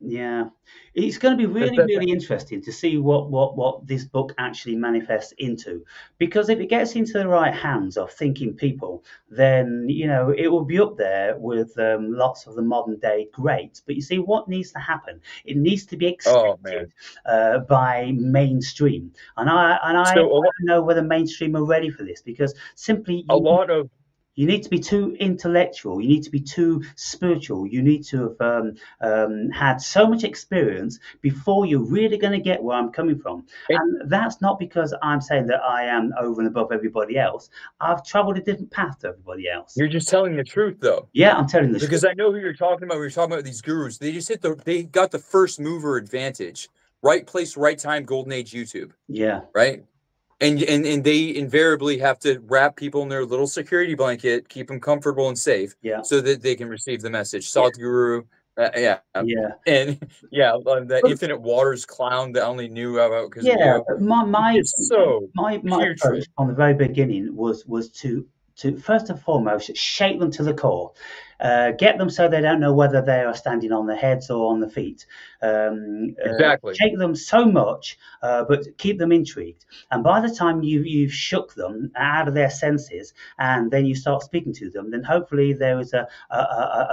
Yeah, it's going to be really, That, really interesting to see what this book actually manifests into. Because if it gets into the right hands of thinking people, then it will be up there with lots of the modern day greats. But you see, what needs to happen? It needs to be oh man. accepted by mainstream, and I So don't know whether mainstream are ready for this because simply a lot of you need to be too intellectual. You need to be too spiritual. You need to have had so much experience before you're really going to get where I'm coming from. and And that's not because I'm saying that I am over and above everybody else. I've traveled a different path to everybody else. you're just telling the truth though. Yeah, I'm telling the truth. Because I know who you're talking about. We were talking about these gurus. They got the first mover advantage. Right place, right time, golden age YouTube. Yeah, Right? And they invariably have to wrap people in their little security blanket, keep them comfortable and safe, yeah, so that they can receive the message. yeah, Sadhguru, yeah, yeah. and yeah, the But Infinite Waters clown that I only knew about because of yeah, you. my It's so my approach putrid. from the very beginning was to first and foremost shake them to the core, get them so they don't know whether they are standing on their heads or on the feet. Exactly. Shake them so much, but keep them intrigued. And by the time you've shook them out of their senses, and then you start speaking to them, then hopefully there is a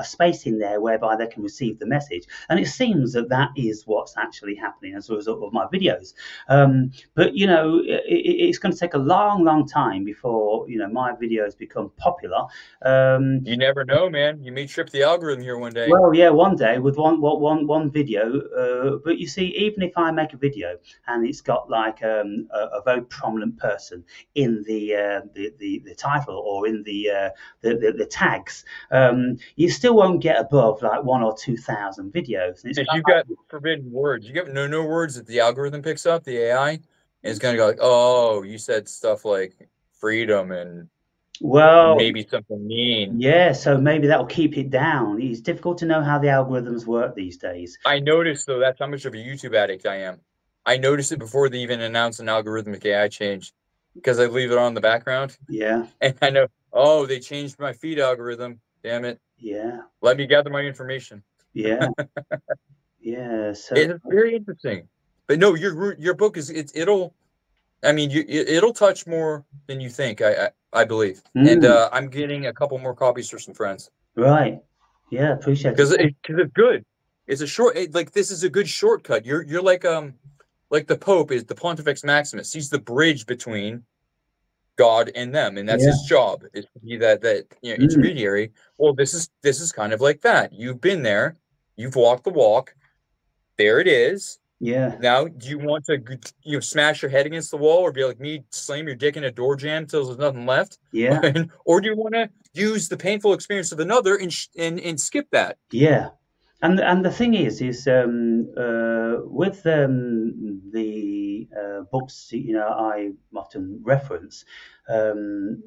space in there whereby they can receive the message. And it seems that that is what's actually happening as a result of my videos. But it's going to take a long, long time before my videos become popular. You never know, man. You may trip the algorithm here one day. Well, yeah, one day with one video. But you see, even if I make a video and it's got like a very prominent person in the title or in the tags, you still won't get above like 1,000 or 2,000 videos. And it's If kind you of got forbidden words, you got no words that the algorithm picks up, the AI, and it's gonna go like, oh, you said stuff like freedom and well, maybe something mean. yeah. So maybe that will keep it down. It's difficult to know how the algorithms work these days. I noticed though that's how much of a YouTube addict I am. I noticed it before they even announced an algorithmic AI change because I leave it on in the background Yeah, and I know, oh, they changed my feed algorithm. Damn it. yeah, Let me gather my information. yeah, yeah. So It's very interesting. But no, your book it'll I mean it'll touch more than you think, I believe. And mm, I'm getting a couple more copies for some friends. right. Yeah, appreciate it. Because it's good. It's a like this is a good shortcut. You're like the Pope is the Pontifex Maximus. He's the bridge between God and them, and that's Yeah. his job is to be that Mm, intermediary. Well, this is kind of like that. You've been there, you've walked the walk. There it is. yeah. Now, do you want to smash your head against the wall, or be like me, slam your dick in a door jam until there's nothing left, Yeah. or do you want to use the painful experience of another and skip that? Yeah. And the thing is with the books I often reference, um,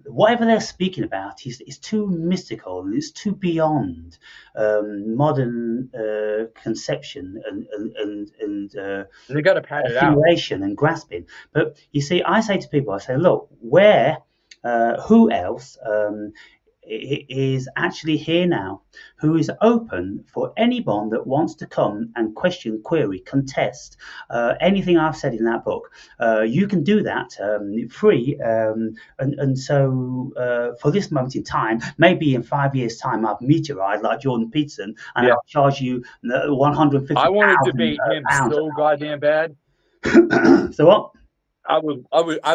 whatever they're speaking about is too mystical and it's too beyond modern conception and And they got to pat it out. assimilation and grasping. But you see, I say to people, I say, look, who else is actually here now, who is open for anyone that wants to come and question, query, contest anything I've said in that book. You can do that free. And so for this moment in time, maybe in 5 years' time, I've meteorized like Jordan Peterson and Yeah. I'll charge you I want to debate him £150,000. so goddamn bad. So what? I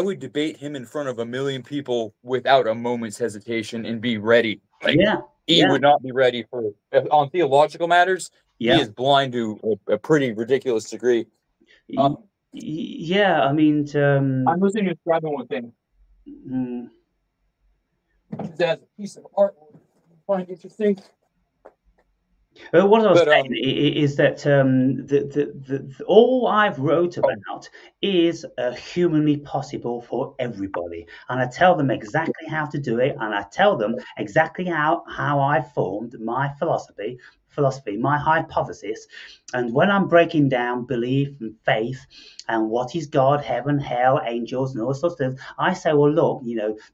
would debate him in front of a million people without a moment's hesitation and be ready. Like Yeah, he yeah, would not be ready for on theological matters. He yeah. is blind to a pretty ridiculous degree. Yeah, I mean, I'm listening to describe one thing. mm, That's a piece of art I find interesting. what I was But saying is that all I've wrote oh, about is humanly possible for everybody, and I tell them exactly how to do it, and I tell them exactly how I formed my philosophy philosophy, my hypothesis, and when I'm breaking down belief and faith and what is God, heaven, hell, angels, and all sorts of things, I say, well, look,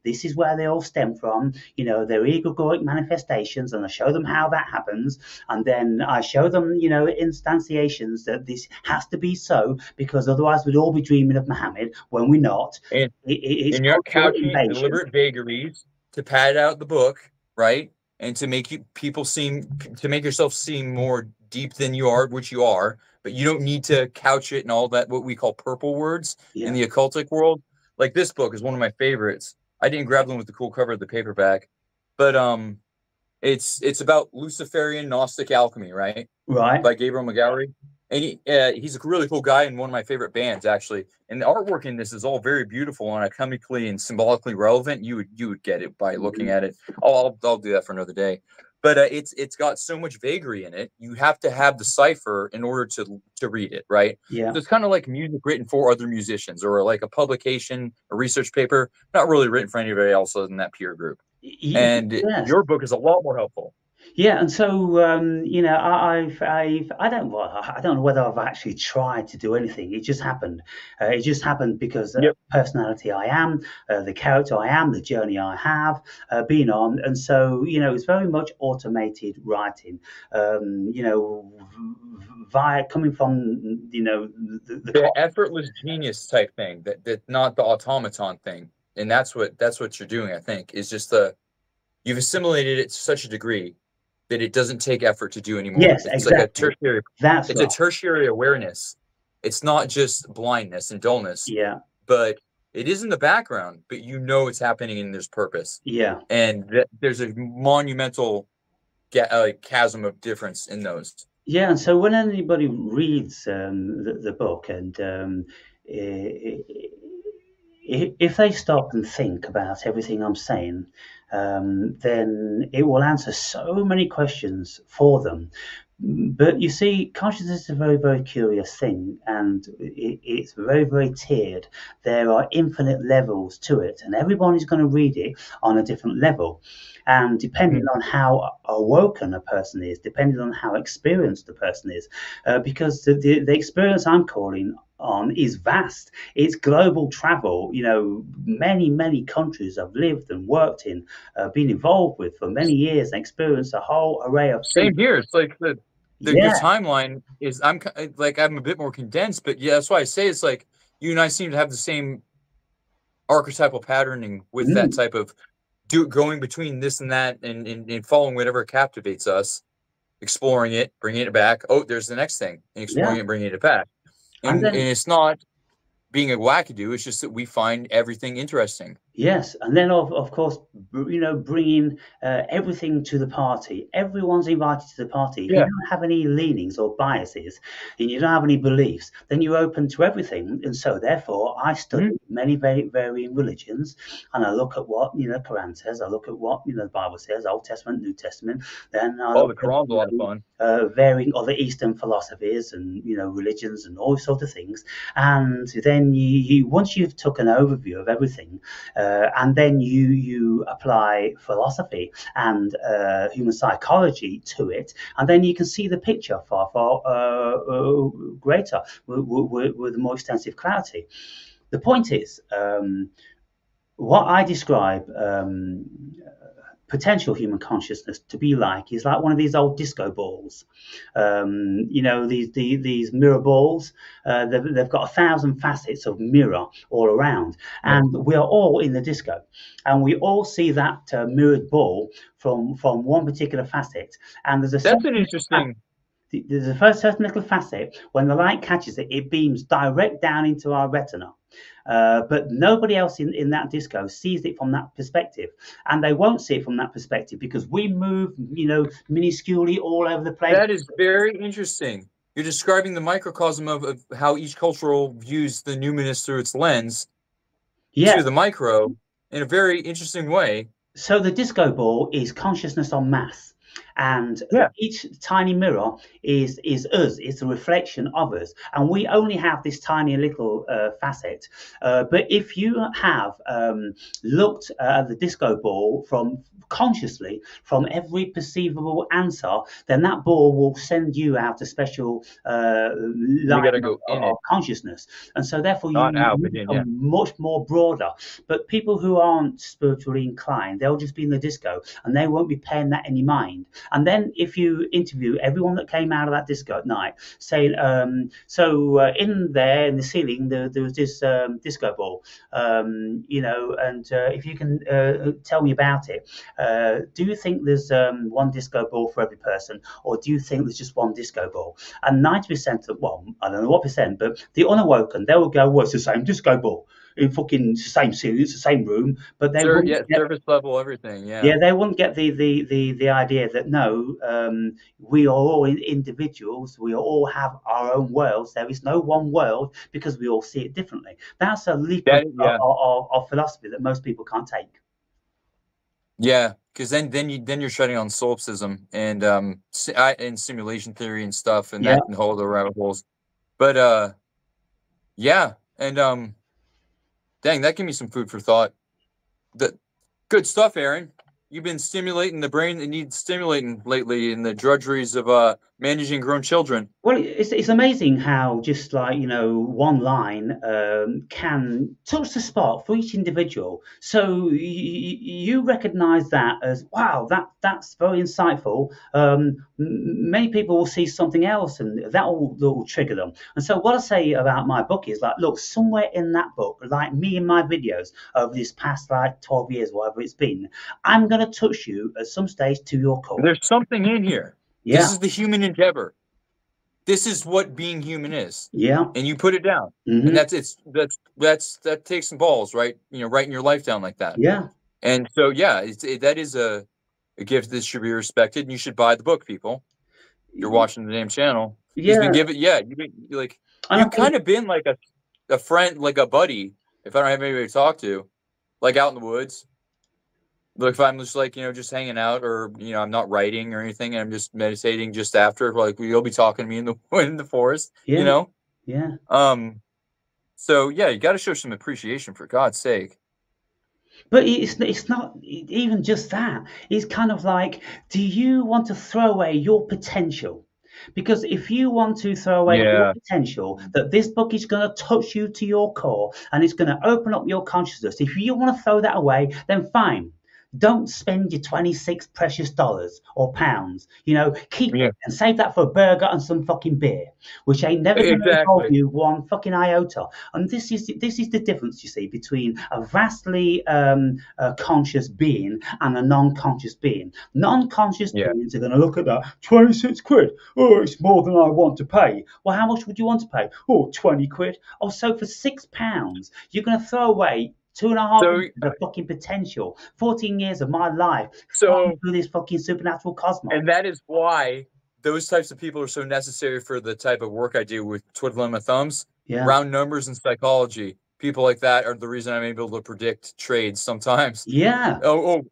this is where they all stem from. They're egregoric manifestations, and I show them how that happens, and then I show them, instantiations that this has to be so, because otherwise we'd all be dreaming of Muhammad when we're not. And you're not couching deliberate vagaries to pad out the book, right? And to make make yourself seem more deep than you are, which you are, but you don't need to couch it in all that what we call purple words in the occultic world. Like this book is one of my favorites. I didn't grab them with the cool cover of the paperback, but it's about Luciferian Gnostic alchemy, right? Right. By Gabriel McGowery. And he's a really cool guy and one of my favorite bands, actually. And the artwork in this is all very beautiful and iconically and symbolically relevant. You would get it by looking at it. I'll do that for another day. But it's got so much vagary in it. You have to have the cipher in order to read it, right? Yeah. So it's kind of like music written for other musicians, or like a publication, a research paper, not really written for anybody else other than that peer group. And your book is a lot more helpful. Yeah, and so I don't know whether I've actually tried to do anything. It just happened. It just happened because of the personality I am, the character I am, the journey I have been on, and so it's very much automated writing. Via coming from the effortless genius type thing, that not the automaton thing, and that's what you're doing. I think is just you've assimilated it to such a degree that it doesn't take effort to do anymore. Yes, it's exactly. Like a tertiary. It's a tertiary awareness. It's not just blindness and dullness. Yeah. But it is in the background, but it's happening and there's purpose. Yeah. And there's a monumental chasm of difference in those. Yeah, and so when anybody reads the book, and if they stop and think about everything I'm saying, then it will answer so many questions for them. But you see, consciousness is a very, very curious thing, and it's very, very tiered. There are infinite levels to it, and everybody's going to read it on a different level. And depending on how awoken a person is, depending on how experienced a person is, because the experience I'm calling on is vast. It's global travel. Many, many countries I've lived and worked in, been involved with for many years, and experienced a whole array of things. Same here. It's like the timeline is I'm a bit more condensed, but that's why I say it's like you and I seem to have the same archetypal patterning with that type of going between this and that and following whatever captivates us, exploring it, bringing it back. Oh, there's the next thing, and exploring it, bringing it back. And it's not being a wackadoo. It's just that we find everything interesting. Yes, and then of course, bringing everything to the party. Everyone's invited to the party. If you don't have any leanings or biases, and you don't have any beliefs, then you're open to everything. And so, therefore, I study many very varying religions, and I look at what the Quran says. I look at what the Bible says, Old Testament, New Testament. Then I the Quran's a lot of fun. Varying other Eastern philosophies and religions and all sorts of things. And then you once you've took an overview of everything. And then you apply philosophy and human psychology to it, and then you can see the picture far, far greater with more extensive clarity. The point is, what I describe potential human consciousness to be like is like one of these old disco balls. These mirror balls. They've got 1,000 facets of mirror all around, and we are all in the disco, and we all see that mirrored ball from one particular facet. And there's there's a first certain little facet. When the light catches it, it beams direct down into our retina. But nobody else in that disco sees it from that perspective, and they won't see it from that perspective because we move, minusculely all over the place. That is very interesting. You're describing the microcosm of how each cultural views the numinous through its lens to the micro in a very interesting way. So the disco ball is consciousness en masse. and Yeah. each tiny mirror is us. It's a reflection of us, and we only have this tiny little facet. But if you have looked at the disco ball from consciously from every perceivable answer, then that ball will send you out a special You got line to go in of it, consciousness, and so therefore not out, you but in. Yeah. become much more broader. But people who aren't spiritually inclined, they'll just be in the disco and they won't be paying that any mind. And then if you interview everyone that came out of that disco at night, saying, in there in the ceiling there was this disco ball, and if you can tell me about it, do you think there's one disco ball for every person, or do you think there's just one disco ball? And 90% of, well, I don't know what percent, but the unawoken, they will go, well, it's the same disco ball. In fucking same ceiling, it's the same room, but they wouldn't Yeah, get, service level, everything. Yeah. yeah, they wouldn't get the idea that no, we are all individuals. We all have our own worlds. There is no one world because we all see it differently. That's a leap of philosophy that most people can't take. Yeah, because then you're shutting on solipsism and simulation theory and stuff, and Yeah. that can hold the rabbit holes. But yeah, and dang, that gave me some food for thought. Good stuff, Aaron. You've been stimulating the brain that needs stimulating lately in the drudgeries of managing grown children. Well, it's amazing how just like one line can touch the spot for each individual. So you recognise that as wow, that's very insightful. Many people will see something else, and that will trigger them. And so what I say about my book is like, look, somewhere in that book, like me in my videos over this past like 12 years, whatever it's been, I'm going to touch you at some stage to your core. There's something in here. Yeah. This is the human endeavor. This is what being human is. Yeah. And you put it down. Mm-hmm. And that takes some balls, right? Writing your life down like that. Yeah. And so, yeah, that is a gift that should be respected, and you should buy the book, people. You're watching the damn channel. Yeah. You've kind of been like a friend, like a buddy, if I don't have anybody to talk to, like out in the woods. Look, if I'm just like, just hanging out, or, I'm not writing or anything, and I'm just meditating just after, like, you'll be talking to me in the forest, Yeah. Yeah. So yeah, you got to show some appreciation, for God's sake. But it's not even just that. It's kind of like, do you want to throw away your potential? Because if you want to throw away your potential, that this book is going to touch you to your core and it's going to open up your consciousness. If you want to throw that away, then fine. Don't spend your 26 precious dollars or pounds. Keep it and save that for a burger and some fucking beer, which ain't never going to involve you one fucking iota. And this is the difference, you see, between a vastly conscious being and a non-conscious being. Non-conscious beings are going to look at that 26 quid. Oh, it's more than I want to pay. Well, how much would you want to pay? Oh, 20 quid. Oh, so for £6, you're going to throw away 2.5 years of fucking potential, 14 years of my life through this fucking supernatural cosmos. And that is why those types of people are so necessary for the type of work I do with twiddling my thumbs. Yeah. Round numbers and psychology. People like that are the reason I'm able to predict trades sometimes. Yeah. And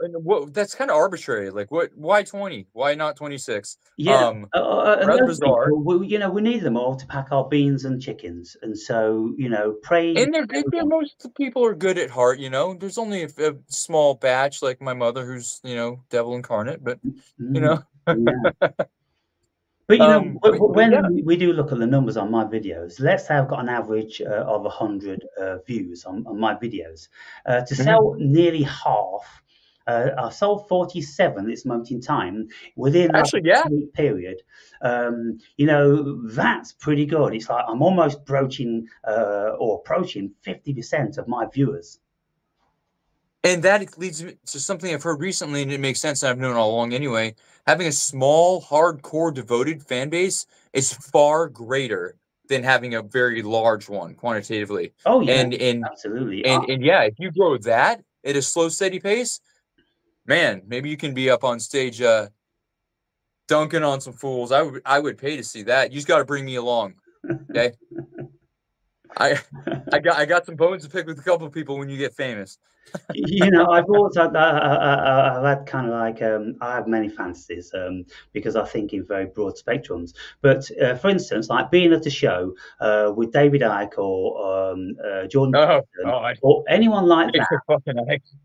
that's kind of arbitrary. Like, why 20? Why not 26? Yeah. Rather bizarre. People, we need them all to pack our beans and chickens, and so pray. And most people are good at heart. There's only a small batch, like my mother, who's devil incarnate, but Yeah. But when we do look at the numbers on my videos, let's say I've got an average of 100 views on my videos. To sell nearly half, I sold 47 at this moment in time within a week period. That's pretty good. It's like I'm almost approaching 50% of my viewers. And that leads me to something I've heard recently, and it makes sense, and I've known all along anyway. Having a small, hardcore, devoted fan base is far greater than having a very large one quantitatively. Oh, yeah, absolutely. And yeah, if you grow that at a slow, steady pace, man, maybe you can be up on stage dunking on some fools. I would pay to see that. You just got to bring me along, okay? I got some bones to pick with a couple of people when you get famous. I've always had that. I've had kind of like I have many fantasies because I think in very broad spectrums. But for instance, like being at a show with David Icke or Jordan Oh, Peterson God. or anyone like that, Thanks for fucking Alex.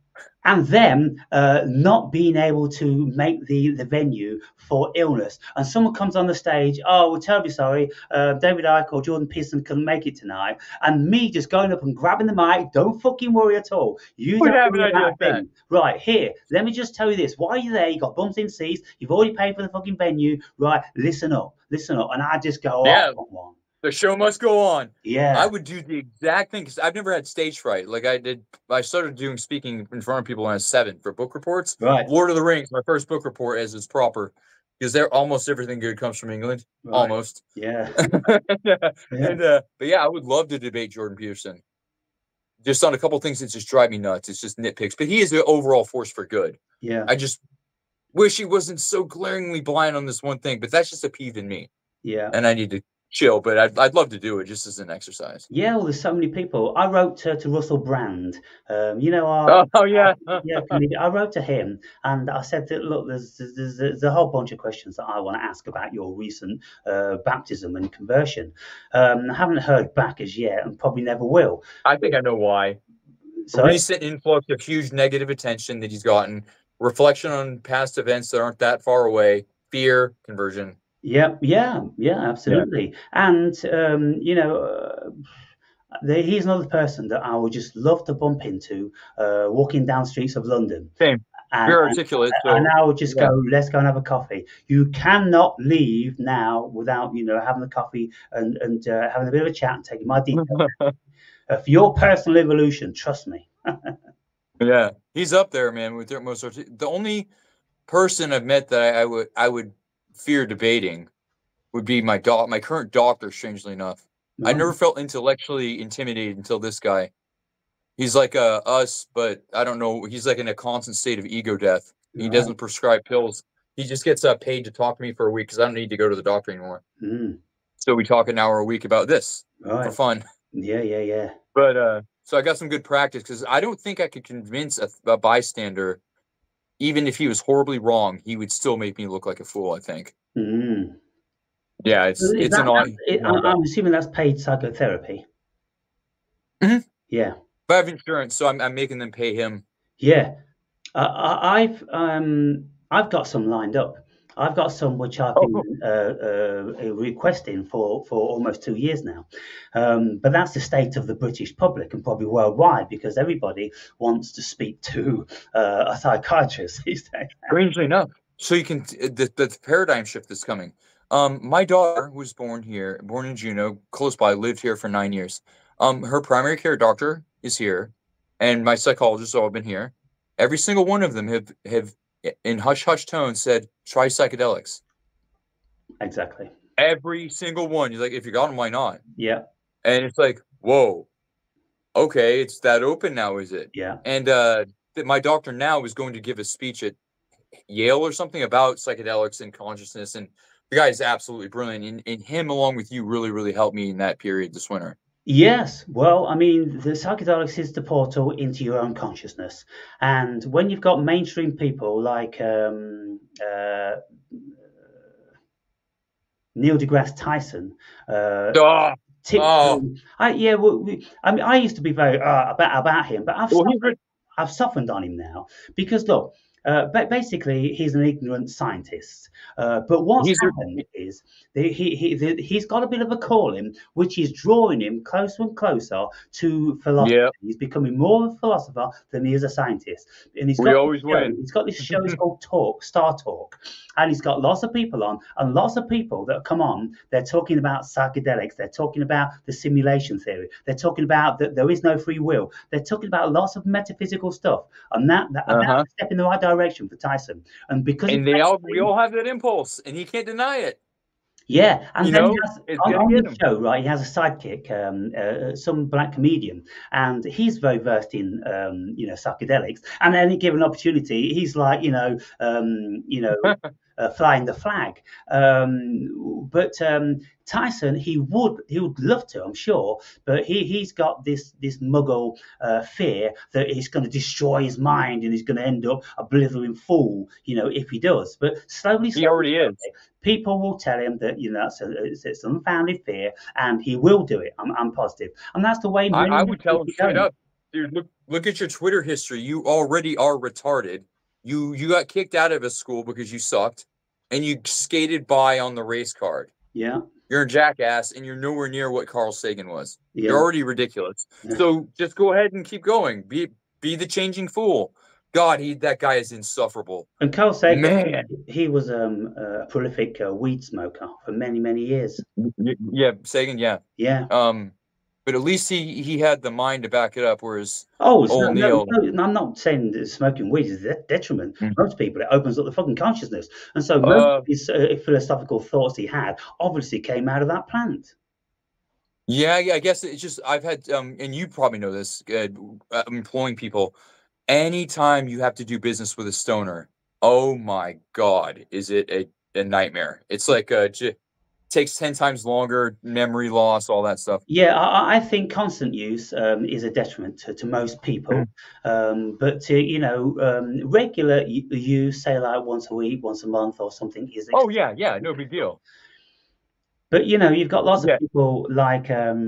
and them not being able to make the venue for illness. And someone comes on the stage, oh, we're terribly sorry, David Icke or Jordan Pearson couldn't make it tonight. And me just going up and grabbing the mic, don't fucking worry at all. You We don't have an worry idea about like a that. thing. Right, here, let me just tell you this. While you're there, you got bums in seats, you've already paid for the fucking venue. Right, listen up. And I just go off on one. The show must go on. Yeah. I would do the exact thing because I've never had stage fright. Like I started doing speaking in front of people when I was 7 for book reports. Right. Lord of the Rings, my first book report as it's proper, because almost everything good comes from England. Right. Almost. Yeah. And but yeah, I would love to debate Jordan Peterson. Just on a couple of things that just drive me nuts. It's just nitpicks, but he is the overall force for good. Yeah. I just wish he wasn't so glaringly blind on this one thing, but that's just a peeve in me. Yeah. And I need to chill, but I'd love to do it just as an exercise. Yeah, well, there's so many people. I wrote to Russell Brand, Oh yeah, comedian. I wrote to him and I said that look, there's a whole bunch of questions that I want to ask about your recent baptism and conversion. I haven't heard back as yet, and probably never will. I think I know why. So Recent influx of huge negative attention that he's gotten, reflection on past events that aren't that far away, fear, conversion. yeah, absolutely. And he's another person that I would just love to bump into walking down streets of London. Same. Very articulate. And I would just go, let's go and have a coffee. You cannot leave now without, having a coffee and having a bit of a chat and taking my details. For your personal evolution, trust me. Yeah, he's up there, man. With the only person I've met that I would fear debating would be my current doctor. Strangely enough, I never felt intellectually intimidated until this guy. He's like us, but I don't know. He's like in a constant state of ego death. He doesn't prescribe pills. He just gets paid to talk to me for a week because I don't need to go to the doctor anymore. So we talk an hour a week about this for fun. Yeah. But so I got some good practice because I don't think I could convince a bystander, even if he was horribly wrong, he would still make me look like a fool, I think. Yeah, it's annoying. I'm assuming that's paid psychotherapy. Yeah. But I have insurance, so I'm making them pay him. Yeah. I've got some lined up. I've got some which I've been requesting for almost 2 years now. But that's the state of the British public and probably worldwide because everybody wants to speak to a psychiatrist these days. Strangely enough. So you can the paradigm shift is coming. My daughter was born in Juneau, close by, lived here for 9 years. Her primary care doctor is here, and my psychologist have all been here. Every single one of them have in hush-hush tones said, try psychedelics. Exactly. Every single one. He's like, if you got them, why not? Yeah. And it's like, whoa, okay, it's that open now, is it? Yeah. And my doctor now is going to give a speech at Yale or something about psychedelics and consciousness, and the guy is absolutely brilliant. And him, along with you, really, really helped me in that period this winter. Yes. Well, I mean, the psychedelics is the portal into your own consciousness. And when you've got mainstream people like Neil deGrasse Tyson, I used to be very about him, but I've softened on him now because look, basically he's an ignorant scientist. But what's happened is he's got a bit of a calling, which is drawing him closer and closer to philosophy. Yep. He's becoming more of a philosopher than he is a scientist. And he's got this show it's called Star Talk. And he's got lots of people on, and lots of people that come on, they're talking about psychedelics, they're talking about the simulation theory, they're talking about that there is no free will, they're talking about lots of metaphysical stuff, and that's a step in the right direction for Tyson. And because we all have that impulse, and he can't deny it. Yeah, and You then he know, has it's gonna on get the him. show, right? He has a sidekick, some black comedian, and he's very versed in, psychedelics. And any given opportunity, he's like, flying the flag. But Tyson, he would love to, I'm sure, but he's got this muggle fear that he's going to destroy his mind and he's going to end up a blithering fool, if he does. But slowly, He slowly, already is. slowly, people will tell him that it's an unfounded fear, and he will do it. I'm positive, and that's the way many I many would tell him people are straight going. up, dude. Look at your Twitter history. You already are retarded. You got kicked out of a school because you sucked, and you skated by on the race card. Yeah, You're a jackass, and you're nowhere near what Carl Sagan was. You're yeah. already ridiculous. Yeah. So just go ahead and keep going. Be the changing fool. God, that guy is insufferable. And Carl Sagan, Man. he was a prolific weed smoker for many many years. Yeah, Sagan, yeah. Yeah. But at least he had the mind to back it up, whereas Oh, it's old Neil. no, I'm not saying that smoking weed is a detriment. Mm. Most people, it opens up the fucking consciousness, and so most of his philosophical thoughts he had obviously came out of that plant. Yeah, I guess it's just I've had and you probably know this, employing people. Anytime you have to do business with a stoner, oh my God, is it a nightmare? It's like takes 10 times longer, memory loss, all that stuff. Yeah, I think constant use is a detriment to most people. But regular use, say like once a week, once a month, or something, is Oh acceptable. yeah, no big deal. But you've got lots of Yeah, people like uh,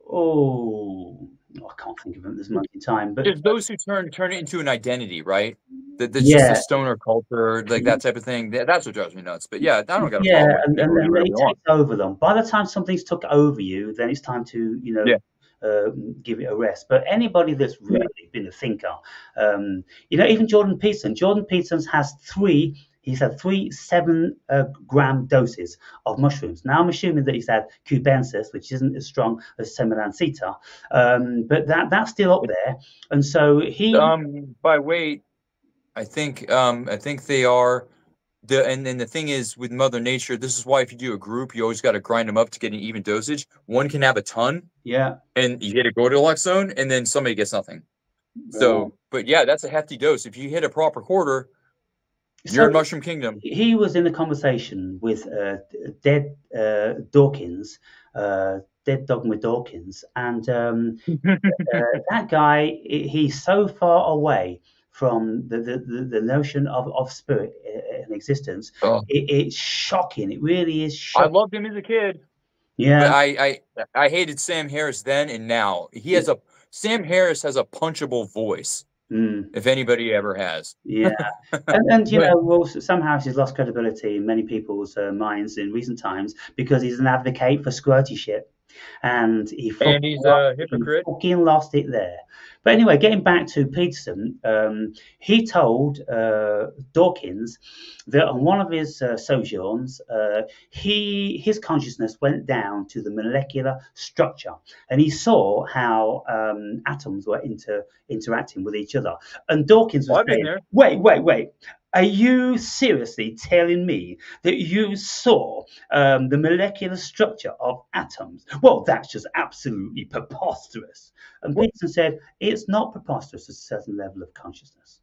oh, I can't think of them this much in time. But there's those who turn it into an identity, right? That's just a yeah, stoner culture, like that type of thing. That's what drives me nuts. But yeah, I don't got a yeah, problem with and, people and, do and whatever it they want. takes over them. By the time something's took over you, then it's time to Yeah, give it a rest. But anybody that's yeah. really been a thinker, even Jordan Peterson. Jordan Peterson has three. He's had three 7 gram doses of mushrooms. Now I'm assuming that he's had cubensis, which isn't as strong as semelanceta, but that's still up there. And so he, By weight, I think they are and then the thing is with Mother Nature, this is why if you do a group, you always got to grind them up to get an even dosage. One can have a ton, yeah, and you hit a Goldilocks zone, and then somebody gets nothing. right. So, but yeah, that's a hefty dose. If you hit a proper quarter, you're So in Mushroom Kingdom. he was in a conversation with dead Dawkins, dead Dogma Dawkins, and that guy, he's so far away from the notion of spirit and existence. Oh, It's shocking. It really is I shocking. loved him as a kid, but Yeah. I hated Sam Harris then and now. Sam Harris has a punchable voice, Mm. if anybody ever has. Yeah, and But well, somehow he's lost credibility in many people's minds in recent times because he's an advocate for squirty shit, and and he's a he hypocrite. fucking lost it there. But anyway, getting back to Peterson, he told Dawkins that on one of his sojourns, his consciousness went down to the molecular structure, and he saw how atoms were interacting with each other. And Dawkins Well, was I've been saying, there. wait. Are you seriously telling me that you saw the molecular structure of atoms? Well, that's just absolutely preposterous. And Well, Peterson said, it's not preposterous at a certain level of consciousness.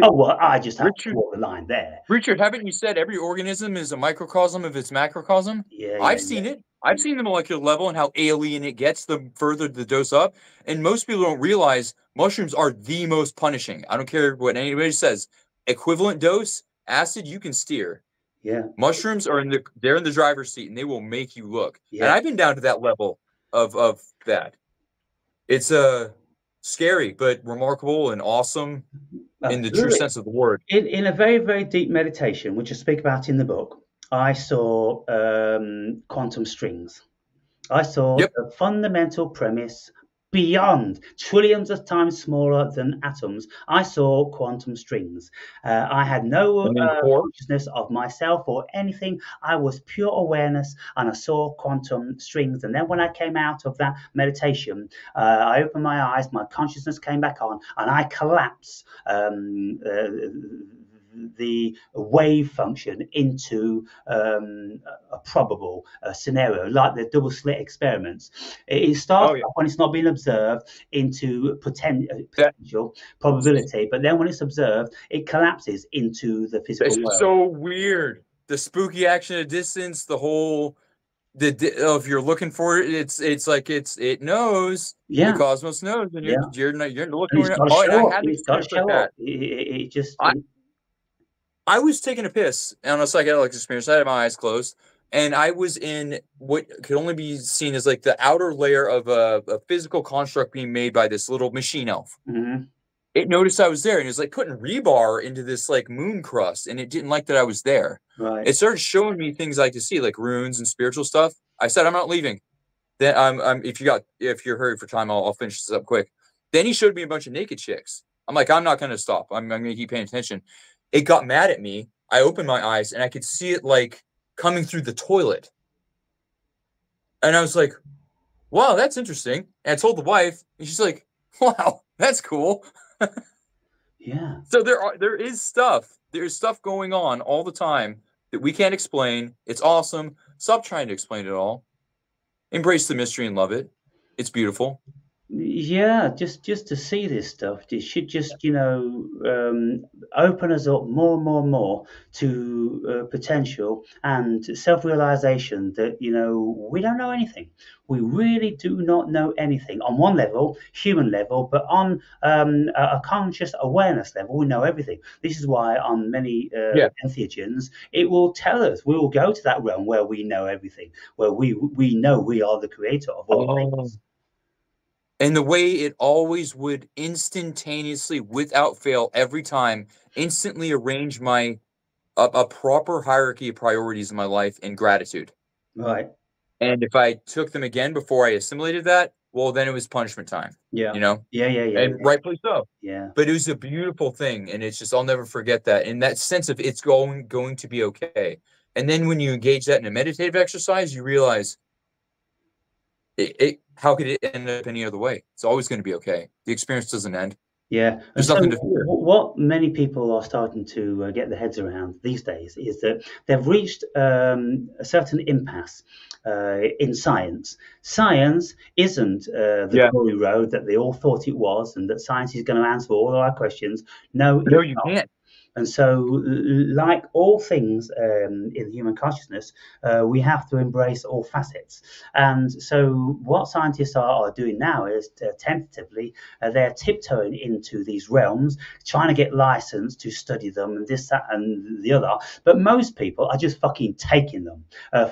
Oh, well, I just have to Richard, draw the line there. Richard, haven't you said every organism is a microcosm of its macrocosm? Yeah. I've seen it. I've seen the molecular level and how alien it gets the further the dose up. And most people don't realize mushrooms are the most punishing. I don't care what anybody says. Equivalent dose, acid, you can steer. Yeah. Mushrooms are they're in the driver's seat and they will make you look. And Yeah. I've been down to that level of that. It's scary, but remarkable and awesome in the true Absolutely. sense of the word. In a very, very deep meditation, which I speak about in the book, I saw quantum strings. I saw Yep. the fundamental premise beyond trillions of times smaller than atoms. I saw quantum strings. I had no And then core. consciousness of myself or anything. I was pure awareness, and I saw quantum strings. And then when I came out of that meditation, I opened my eyes, my consciousness came back on, and I collapsed the wave function into a probable scenario, like the double slit experiments. It starts off when it's not being observed into potential probability, but then when it's observed, it collapses into the physical world. So weird. The spooky action at distance, the whole if you're looking for it, it's like it knows. Yeah, the cosmos knows, and you're looking. And I had it's got to show up. I was taking a piss on a psychedelic experience. I had my eyes closed, and I was in what could only be seen as like the outer layer of a physical construct being made by this little machine elf. Mm-hmm. It noticed I was there, and it was like putting rebar into this like moon crust, and it didn't like that I was there. Right. It started showing me things I like to see, like runes and spiritual stuff. I said, I'm not leaving. Then if you're hurried for time, I'll finish this up quick. Then he showed me a bunch of naked chicks. I'm like, I'm not going to stop. I'm going to keep paying attention. It got mad at me. I opened my eyes, and I could see it like coming through the toilet. And I was like, wow, that's interesting. And I told the wife, and she's like, wow, that's cool. Yeah. So there's stuff going on all the time that we can't explain. It's awesome. Stop trying to explain it all. Embrace the mystery and love it. It's beautiful. Yeah, just to see this stuff, it should just open us up more and more and more to potential and self-realization that we don't know anything. We really do not know anything on one level, human level, but on a conscious awareness level, we know everything. This is why on many entheogens, it will tell us, we will go to that realm where we know everything, where we know we are the creator of all things. And the way it always would instantaneously, without fail, every time, instantly arrange my a proper hierarchy of priorities in my life in gratitude. Right. And if I took them again before I assimilated that, well, then it was punishment time. Yeah. Yeah. And rightfully so. Yeah. But it was a beautiful thing, and it's just I'll never forget that. And that sense of it's going to be okay. And then when you engage that in a meditative exercise, you realize how could it end up any other way? It's always going to be okay. The experience doesn't end. Yeah. There's nothing to fear. What many people are starting to get their heads around these days is that they've reached a certain impasse in science. Science isn't the glory road that they all thought it was, and that science is going to answer all our questions. No, you can't. And so, like all things in human consciousness, we have to embrace all facets. And so what scientists are doing now is tentatively, they're tiptoeing into these realms, trying to get license to study them and this, that, and the other. But most people are just fucking taking them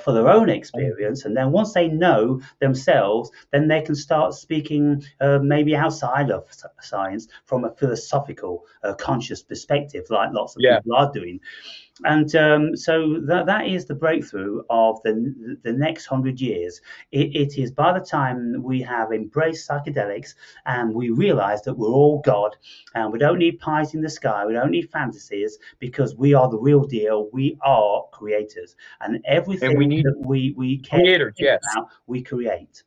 for their own experience. And then once they know themselves, then they can start speaking maybe outside of science from a philosophical, conscious perspective, like lots of people are doing. And so that is the breakthrough of the next 100 years. It is by the time we have embraced psychedelics and we realize that we're all God and we don't need pies in the sky, we don't need fantasies, because we are the real deal. We are creators, and everything that we care about, we create.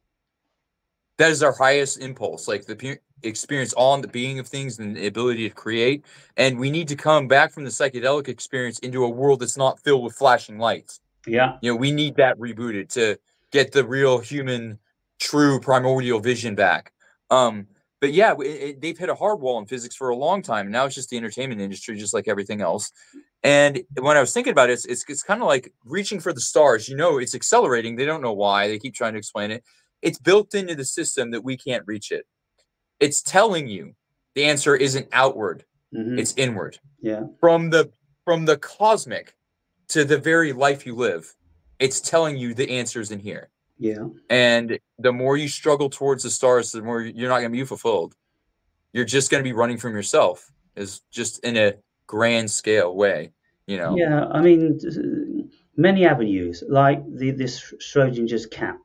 That is our highest impulse, like the experience on the being of things and the ability to create. And we need to come back from the psychedelic experience into a world that's not filled with flashing lights. Yeah. We need that rebooted to get the real human, true primordial vision back. But yeah, they've hit a hard wall in physics for a long time. Now it's just the entertainment industry, just like everything else. And when I was thinking about it, it's kind of like reaching for the stars. It's accelerating. They don't know why. They keep trying to explain it. It's built into the system that we can't reach it. It's telling you the answer isn't outward. Mm-hmm. It's inward. Yeah. From the cosmic to the very life you live, it's telling you the answer's in here. Yeah. And the more you struggle towards the stars, the more you're not going to be fulfilled. You're just going to be running from yourself, is just in a grand scale way, Yeah, I mean, many avenues, like this Schrodinger's cat.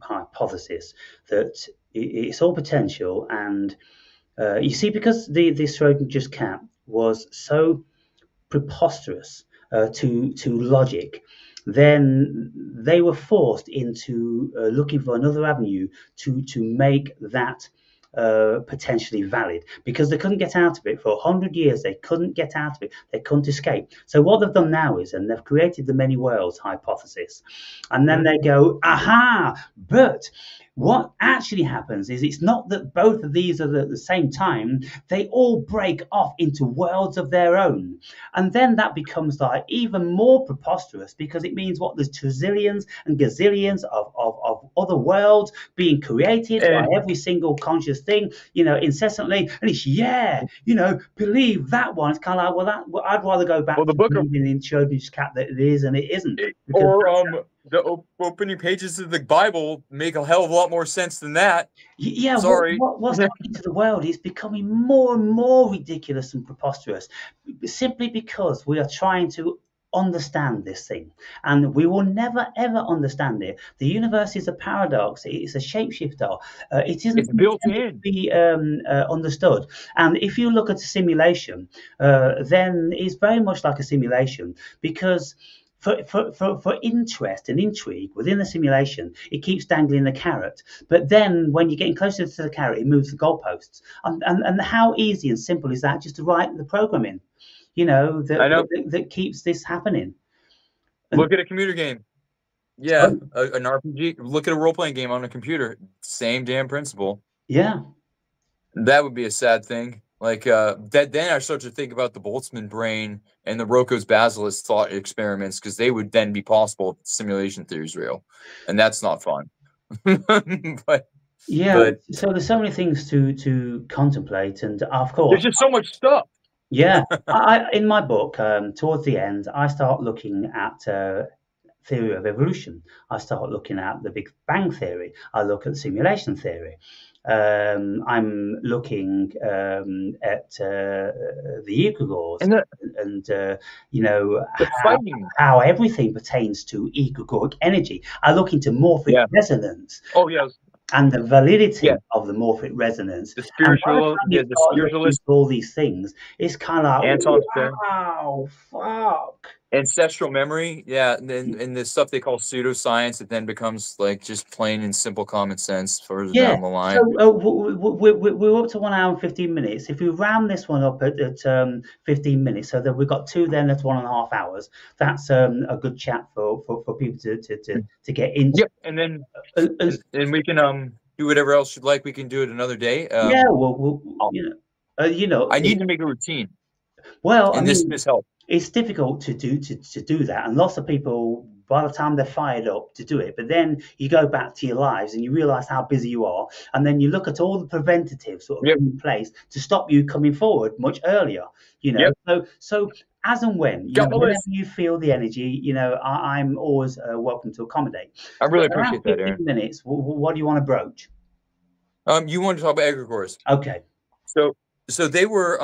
Hypothesis that it's all potential, and you see, because the Schrodinger's cat was so preposterous to logic, then they were forced into looking for another avenue to make that potentially valid, because they couldn't get out of it for 100 years. They couldn't get out of it. They couldn't escape. So what they've done now is, and they've created the many worlds hypothesis, and then they go, aha, but what actually happens is it's not that both of these are at the same time. They all break off into worlds of their own. And then that becomes like even more preposterous, because it means what, there's trillions and gazillions of other worlds being created by every single conscious thing, incessantly. And it's, believe that one. It's kind of like, I'd rather go back to the book in Schrödinger's cat that it is and it isn't. The opening pages of the Bible make a hell of a lot more sense than that. Yeah, sorry. What's happening to the world is becoming more and more ridiculous and preposterous, simply because we are trying to understand this thing, and we will never ever understand it. The universe is a paradox. It's a shapeshifter. It isn't built in to be understood. And if you look at a simulation, then it's very much like a simulation, because for interest and intrigue within the simulation, it keeps dangling the carrot. But then when you're getting closer to the carrot, it moves the goalposts. And how easy and simple is that, just to write the program in, that keeps this happening? Look at a computer game. Yeah, an RPG. Look at a role-playing game on a computer. Same damn principle. Yeah. That would be a sad thing. Like then I start to think about the Boltzmann brain and the Rocco's basilisk thought experiments, because they would then be possible if simulation theory is real, and that's not fun. but so there's so many things to contemplate, and of course there's just so much stuff. Yeah, in my book, towards the end, I start looking at theory of evolution. I start looking at the Big Bang theory. I look at simulation theory. I'm looking at the egregores and how everything pertains to egregoric energy. I look into morphic resonance. Oh, yes. And the validity of the morphic resonance. The spiritualist, all these things. It's kind of like, wow, fuck. Ancestral memory, and the stuff they call pseudoscience, it then becomes like just plain and simple common sense further down the line. So we're up to 1 hour and 15 minutes. If we round this one up at 15 minutes, so that we've got two, then that's 1.5 hours. That's a good chat for people to get into. Yep, and then and we can do whatever else you'd like. We can do it another day. I need to make a routine. Well, and this helps. It's difficult to do that, and lots of people, by the time they're fired up to do it, but then you go back to your lives and you realize how busy you are, and then you look at all the preventatives sort of in place to stop you coming forward much earlier. So as and when whenever you feel the energy, I'm always welcome to accommodate. I really appreciate that, Aaron. 15 minutes. What do you want to broach? You want to talk about egregores? Okay. So they were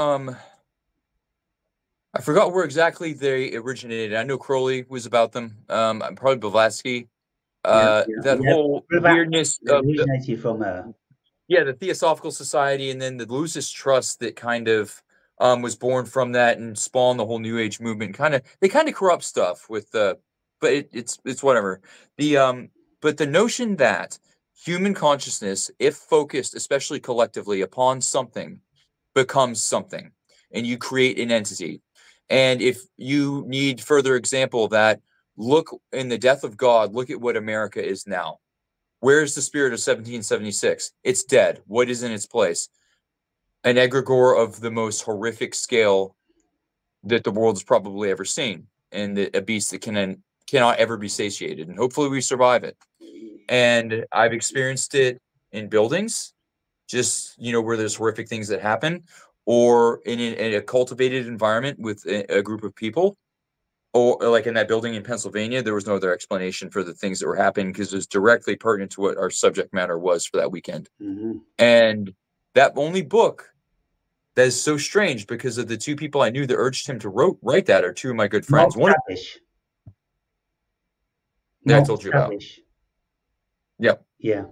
I forgot where exactly they originated. I know Crowley was about them. Probably Blavatsky. That whole weirdness originated from the Theosophical Society, and then the Lucis Trust that kind of was born from that and spawned the whole New Age movement. They kind of corrupt stuff with but it's whatever. But the notion that human consciousness, if focused, especially collectively, upon something, becomes something, and you create an entity. And if you need further example of that, look in the death of God, look at what America is now. Where's the spirit of 1776? It's dead. What is in its place? An egregore of the most horrific scale that the world has probably ever seen, and a beast that cannot ever be satiated. And hopefully we survive it. And I've experienced it in buildings, just, where there's horrific things that happen, or in a cultivated environment with a group of people, or like in that building in Pennsylvania. There was no other explanation for the things that were happening, because it was directly pertinent to what our subject matter was for that weekend. Mm-hmm. And that only book that is so strange, because of the two people I knew that urged him to write that are two of my good friends. One that I told you about. Yeah.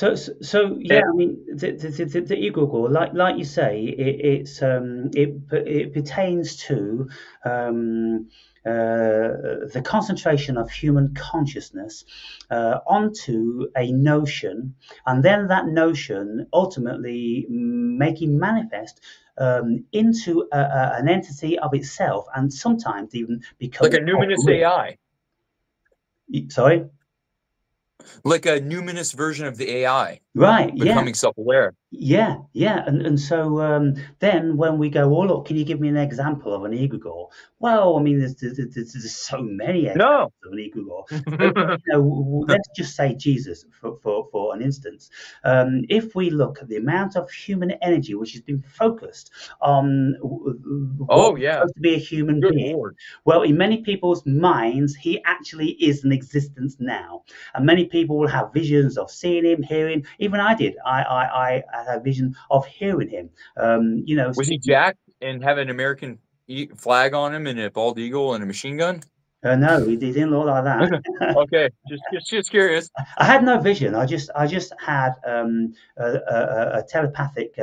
Yeah, I mean, the egregore, like you say, it pertains to um, the concentration of human consciousness onto a notion, and then that notion ultimately making manifest into an entity of itself, and sometimes even Like becoming a numinous real. AI, Sorry. like a numinous version of the AI Right. Yeah. becoming self-aware. Yeah, yeah, and so then when we go, oh look, can you give me an example of an egregore? Well, I mean, there's so many No. examples of an egregore. But, let's just say Jesus for an instance. If we look at the amount of human energy which has been focused on what Oh was yeah. supposed to be a human Good being, Lord. well, in many people's minds, he actually is in existence now. And many people will have visions of seeing him, hearing. Even I did. I had a vision of hearing him. Was he Speaking. jacked and have an American flag on him and a bald eagle and a machine gun? No, he didn't look like that. Okay, just curious. I had no vision. I just had a telepathic.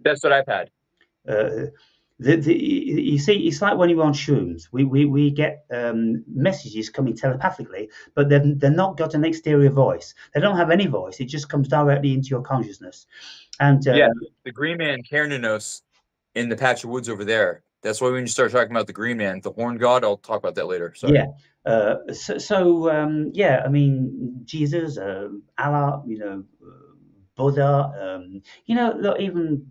That's what I've had. Uh, you see, it's like when you're on shrooms. We get messages coming telepathically, but they're not got an exterior voice. They don't have any voice. It just comes directly into your consciousness. And Yeah, the Green Man Carnanos in the patch of woods over there. That's why when you start talking about the Green Man, the Horn God, I'll talk about that later. Sorry. yeah, yeah. I mean, Jesus, Allah, Buddha. Look, even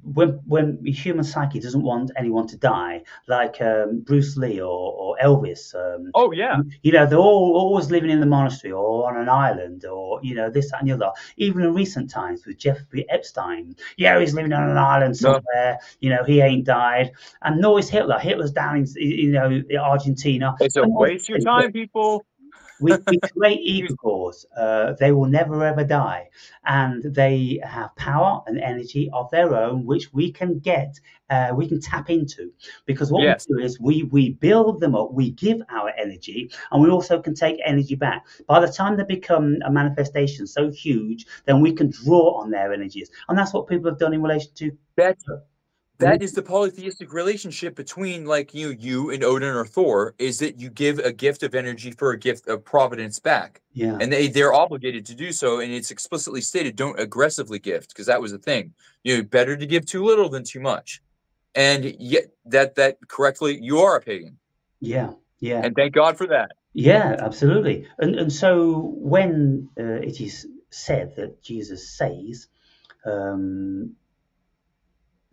when the human psyche doesn't want anyone to die, like Bruce Lee or Elvis. Oh yeah. They're all always living in the monastery or on an island, or this, that, and the other. Even in recent times with Jeffrey Epstein, yeah, he's living on an island No, somewhere. He ain't died, and nor is Hitler. Hitler's down in Argentina. it's a waste of your time, people. We create Use- egregores. They will never ever die, and they have power and energy of their own, which we can get, we can tap into. Because what we yes, do is we build them up, we give our energy, and we also can take energy back. By the time they become a manifestation so huge, then we can draw on their energies, and that's what people have done in relation to that's that is religion. the polytheistic relationship between like you and Odin or Thor is that you give a gift of energy for a gift of providence back. Yeah, And they're obligated to do so. And it's explicitly stated, don't aggressively gift, because that was the thing. Better to give too little than too much. And yet that correctly, you are a pagan. yeah, yeah. And thank God for that. Yeah, absolutely. And so when it is said that Jesus says, um,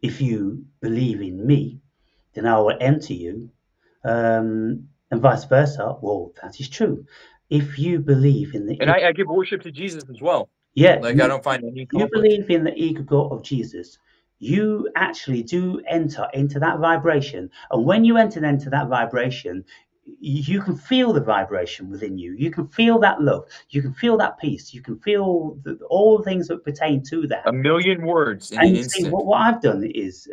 if you believe in me, then I will enter you, and vice versa, well, that is true. If you believe in And the, I give worship to Jesus as well. yeah, Like I don't find any you conflict. believe in the egregore of Jesus, you actually do enter into that vibration. And when you enter into that vibration, you can feel the vibration within you. You can feel that love. You can feel that peace. You can feel all the things that pertain to A that. million words in an And you see, instant. what I've done is,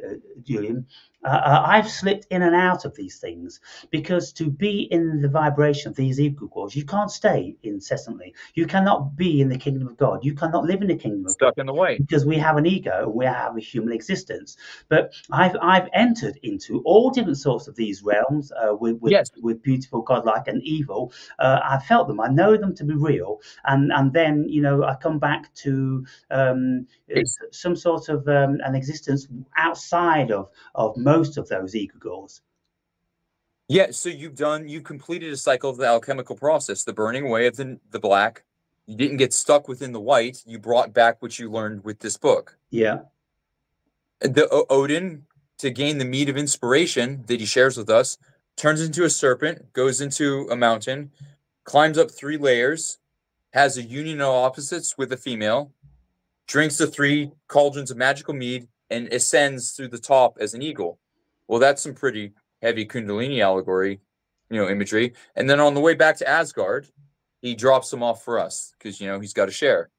Julian, I've slipped in and out of these things because to be in the vibration of these egregores, you can't stay incessantly. You cannot be in the kingdom of God. You cannot live in the kingdom of God Stuck in the way. because we have an ego and we have a human existence. But I've entered into all different sorts of these realms Yes. with beautiful, godlike, and evil. I felt them. I know them to be real, and then I come back to some sort of an existence outside of most of those egregores. Yeah, so you completed a cycle of the alchemical process, the burning away of the black. You didn't get stuck within the white. You brought back what you learned with this book. Yeah, The Odin, to gain the meat of inspiration that he shares with us, turns into a serpent, goes into a mountain, climbs up 3 layers, has a union of opposites with a female, drinks the 3 cauldrons of magical mead, and ascends through the top as an eagle. Well, that's some pretty heavy Kundalini allegory, imagery. And then on the way back to Asgard, he drops them off for us because he's got to share.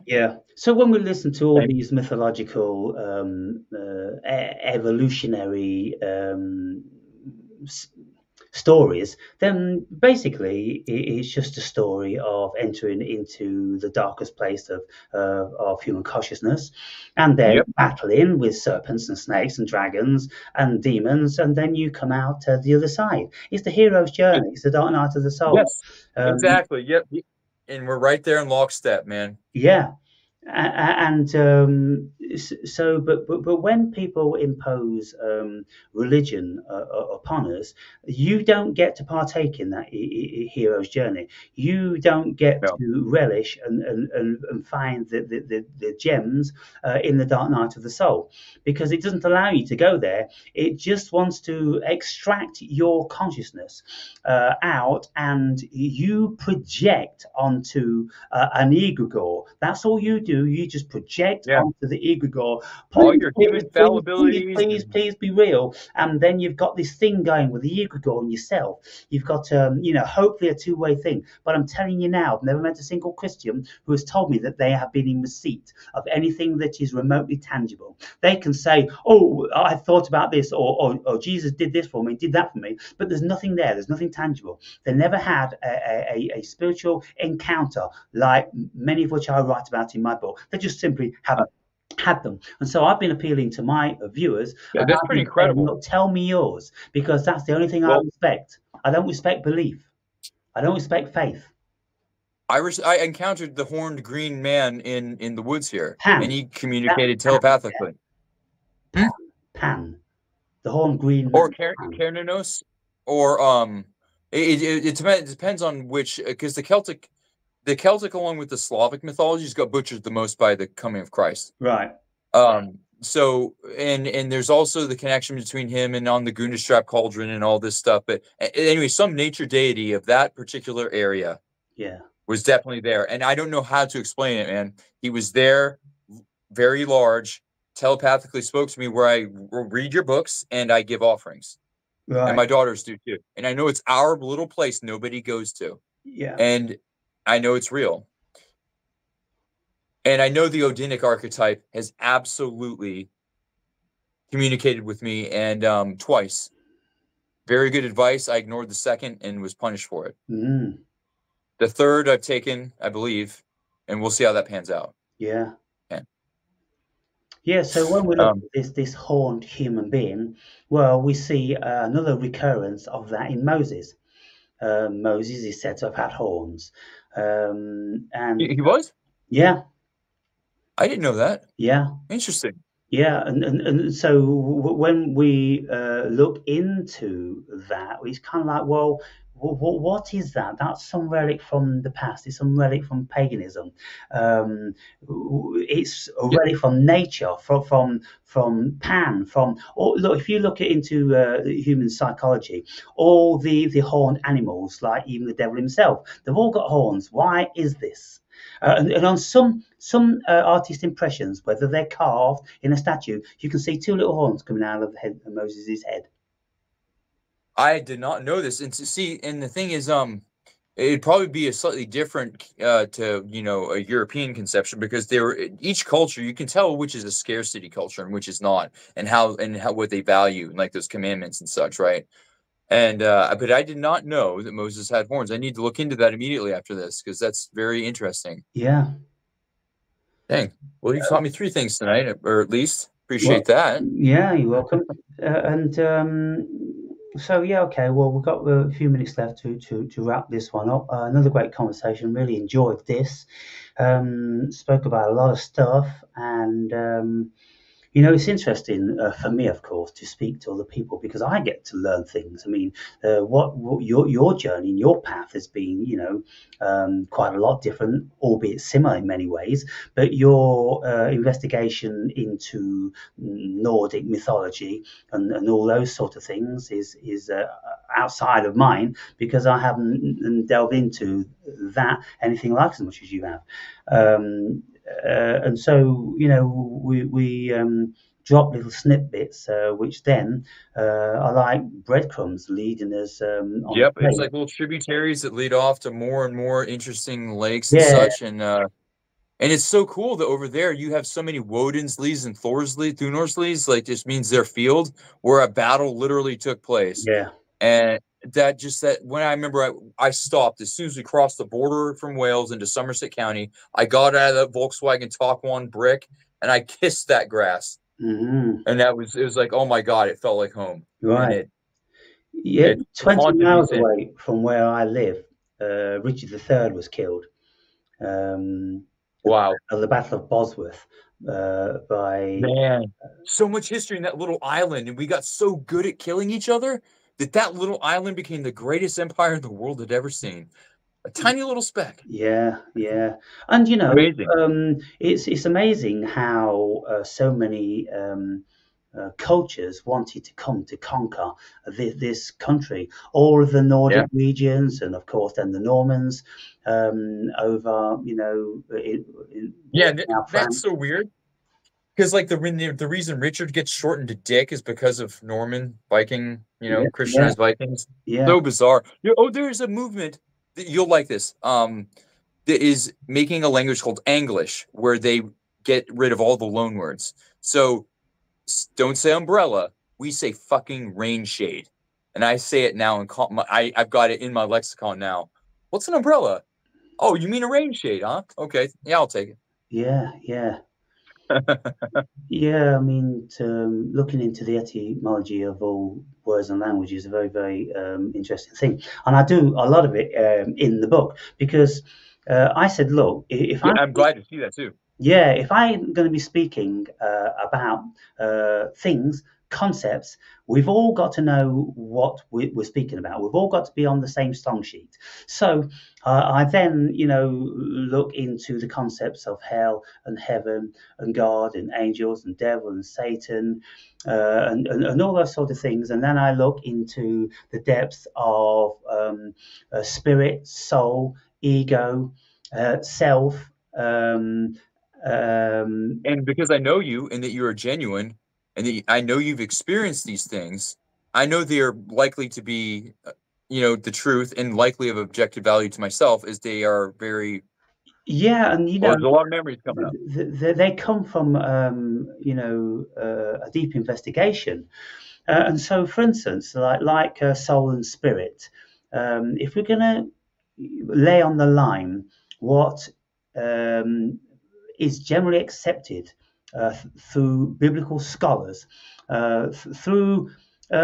yeah. So when we listen to all these mythological, evolutionary stories, then basically it's just a story of entering into the darkest place of human consciousness, and then Yep. battling with serpents and snakes and dragons and demons, and then you come out the other side. It's the hero's journey. It's the dark night of the soul. Yes. Exactly. Yep. And we're right there in lockstep, man. Yeah. And so, but when people impose religion upon us, you don't get to partake in that hero's journey. You don't get No. to relish and find the gems in the dark night of the soul, because it doesn't allow you to go there. It just wants to extract your consciousness out, and you project onto an egregore. That's all you do. You just project onto the egregore. All your human fallibilities. Please be real. And then you've got this thing going with the egregore and yourself. You've got, hopefully a two-way thing. But I'm telling you now, I've never met a single Christian who has told me that they have been in receipt of anything that is remotely tangible. They can say, oh, I thought about this, or Jesus did this for me, did that for me. But there's nothing there. There's nothing tangible. They never had a spiritual encounter like many of which I write about in my book. They just simply haven't had them. And so I've been appealing to my viewers. Yeah, that's pretty incredible. Saying, tell me yours, because that's the only thing I respect. I don't respect belief. I don't respect faith. I encountered the horned green man in the woods here, Pan. and he communicated telepathically. Pan. The horned green man. Or Kernanos, or it depends on which, because the Celtic along with the Slavic mythologies got butchered the most by the coming of Christ. Right. So and there's also the connection between him and on the Gundestrap cauldron and all this stuff. But anyway, some nature deity of that particular area, was definitely there. And I don't know how to explain it, man. He was there, very large, telepathically spoke to me, where I read your books and I give offerings. Right. And my daughters do too. And I know it's our little place nobody goes to. Yeah. And I know it's real. And I know the Odinic archetype has absolutely communicated with me, and twice. Very good advice. I ignored the second and was punished for it. Mm. The third I've taken, I believe, and we'll see how that pans out. Yeah. Yeah, so when we look at this horned human being, well, we see another recurrence of that in Moses. Moses is said to have had horns. And he was? Yeah. I didn't know that. Yeah. Interesting. Yeah, and so when we look into that, it's kind of like, well, what is that? That's some relic from the past. It's some relic from paganism. It's a relic from nature, from Pan. Look, if you look into human psychology, all the horned animals, like even the devil himself, they've all got horns. Why is this? And on some artist impressions, whether they're carved in a statue, you can see two little horns coming out of the head of Moses' head. I did not know this. And to see, and the thing is, it'd probably be a slightly different to a European conception, because each culture, you can tell which is a scarcity culture and which is not, and how what they value, like those commandments and such, right? And but I did not know that Moses had horns. I need to look into that immediately after this, because that's very interesting. Yeah. Dang. Well, you taught me 3 things tonight, or at least appreciate that. Yeah, you're welcome. So yeah, okay. Well, we've got a few minutes left to wrap this one up. Another great conversation. Really enjoyed this. Spoke about a lot of stuff, and it's interesting for me, of course, to speak to other people, because I get to learn things. I mean, what your journey and your path has been, quite a lot different, albeit similar in many ways. But your investigation into Nordic mythology and all those sort of things is outside of mine, because I haven't delved into that anything like as much as you have. And so, we drop little snippets, which then are like breadcrumbs leading us on. Yep, it's like little tributaries that lead off to more and more interesting lakes and such. And it's so cool that over there you have so many Wodensley's and Thorsley's, like, just means their field where a battle literally took place. Yeah. And that when I remember I stopped as soon as we crossed the border from Wales into Somerset County, I got out of that Volkswagen Talk One brick and I kissed that grass. Mm-hmm. And it was like, oh my God, it felt like home. And Right. it Yeah, it 20 haunted me miles since. away from where I live, Richard III was killed. Um, Wow. at the Battle of Bosworth by Man, so much history in that little island, and we got so good at killing each other that little island became the greatest empire the world had ever seen. A tiny little speck. yeah, yeah, and Amazing. it's amazing how so many cultures wanted to come to conquer this country. All of the Nordic Yeah. regions, and of course then the Normans over, Yeah, now that's so France. weird. Because like the reason Richard gets shortened to Dick is because of Norman Viking, Yeah, yeah, Christianized Vikings. yeah. So bizarre. Oh, there's a movement that you'll like this. That is making a language called Anglish, where they get rid of all the loan words. So don't say umbrella. We say fucking rain shade, and I say it now and I've got it in my lexicon now. What's an umbrella? Oh, you mean a rain shade, huh? Okay, yeah, I'll take Yeah, yeah. it. Yeah, I mean, looking into the etymology of all words and languages is a very, very interesting thing. And I do a lot of it in the book because I said, look, if Yeah, I'm I'm glad to see that too. yeah, if I'm going to be speaking about things, concepts, we've all got to know what we're speaking about. We've all got to be on the same song sheet. So I then, look into the concepts of hell and heaven and God and angels and devil and Satan and all those sort of things. And then I look into the depths of spirit, soul, ego, self. And because I know you and that you are genuine and that I know you've experienced these things, I know they are likely to be, the truth and likely of objective value to myself as they are very, Yeah, and well, there's a lot of memories coming up. they come from a deep investigation, and so, for instance, like soul and spirit, if we're going to lay on the line what is generally accepted through biblical scholars, through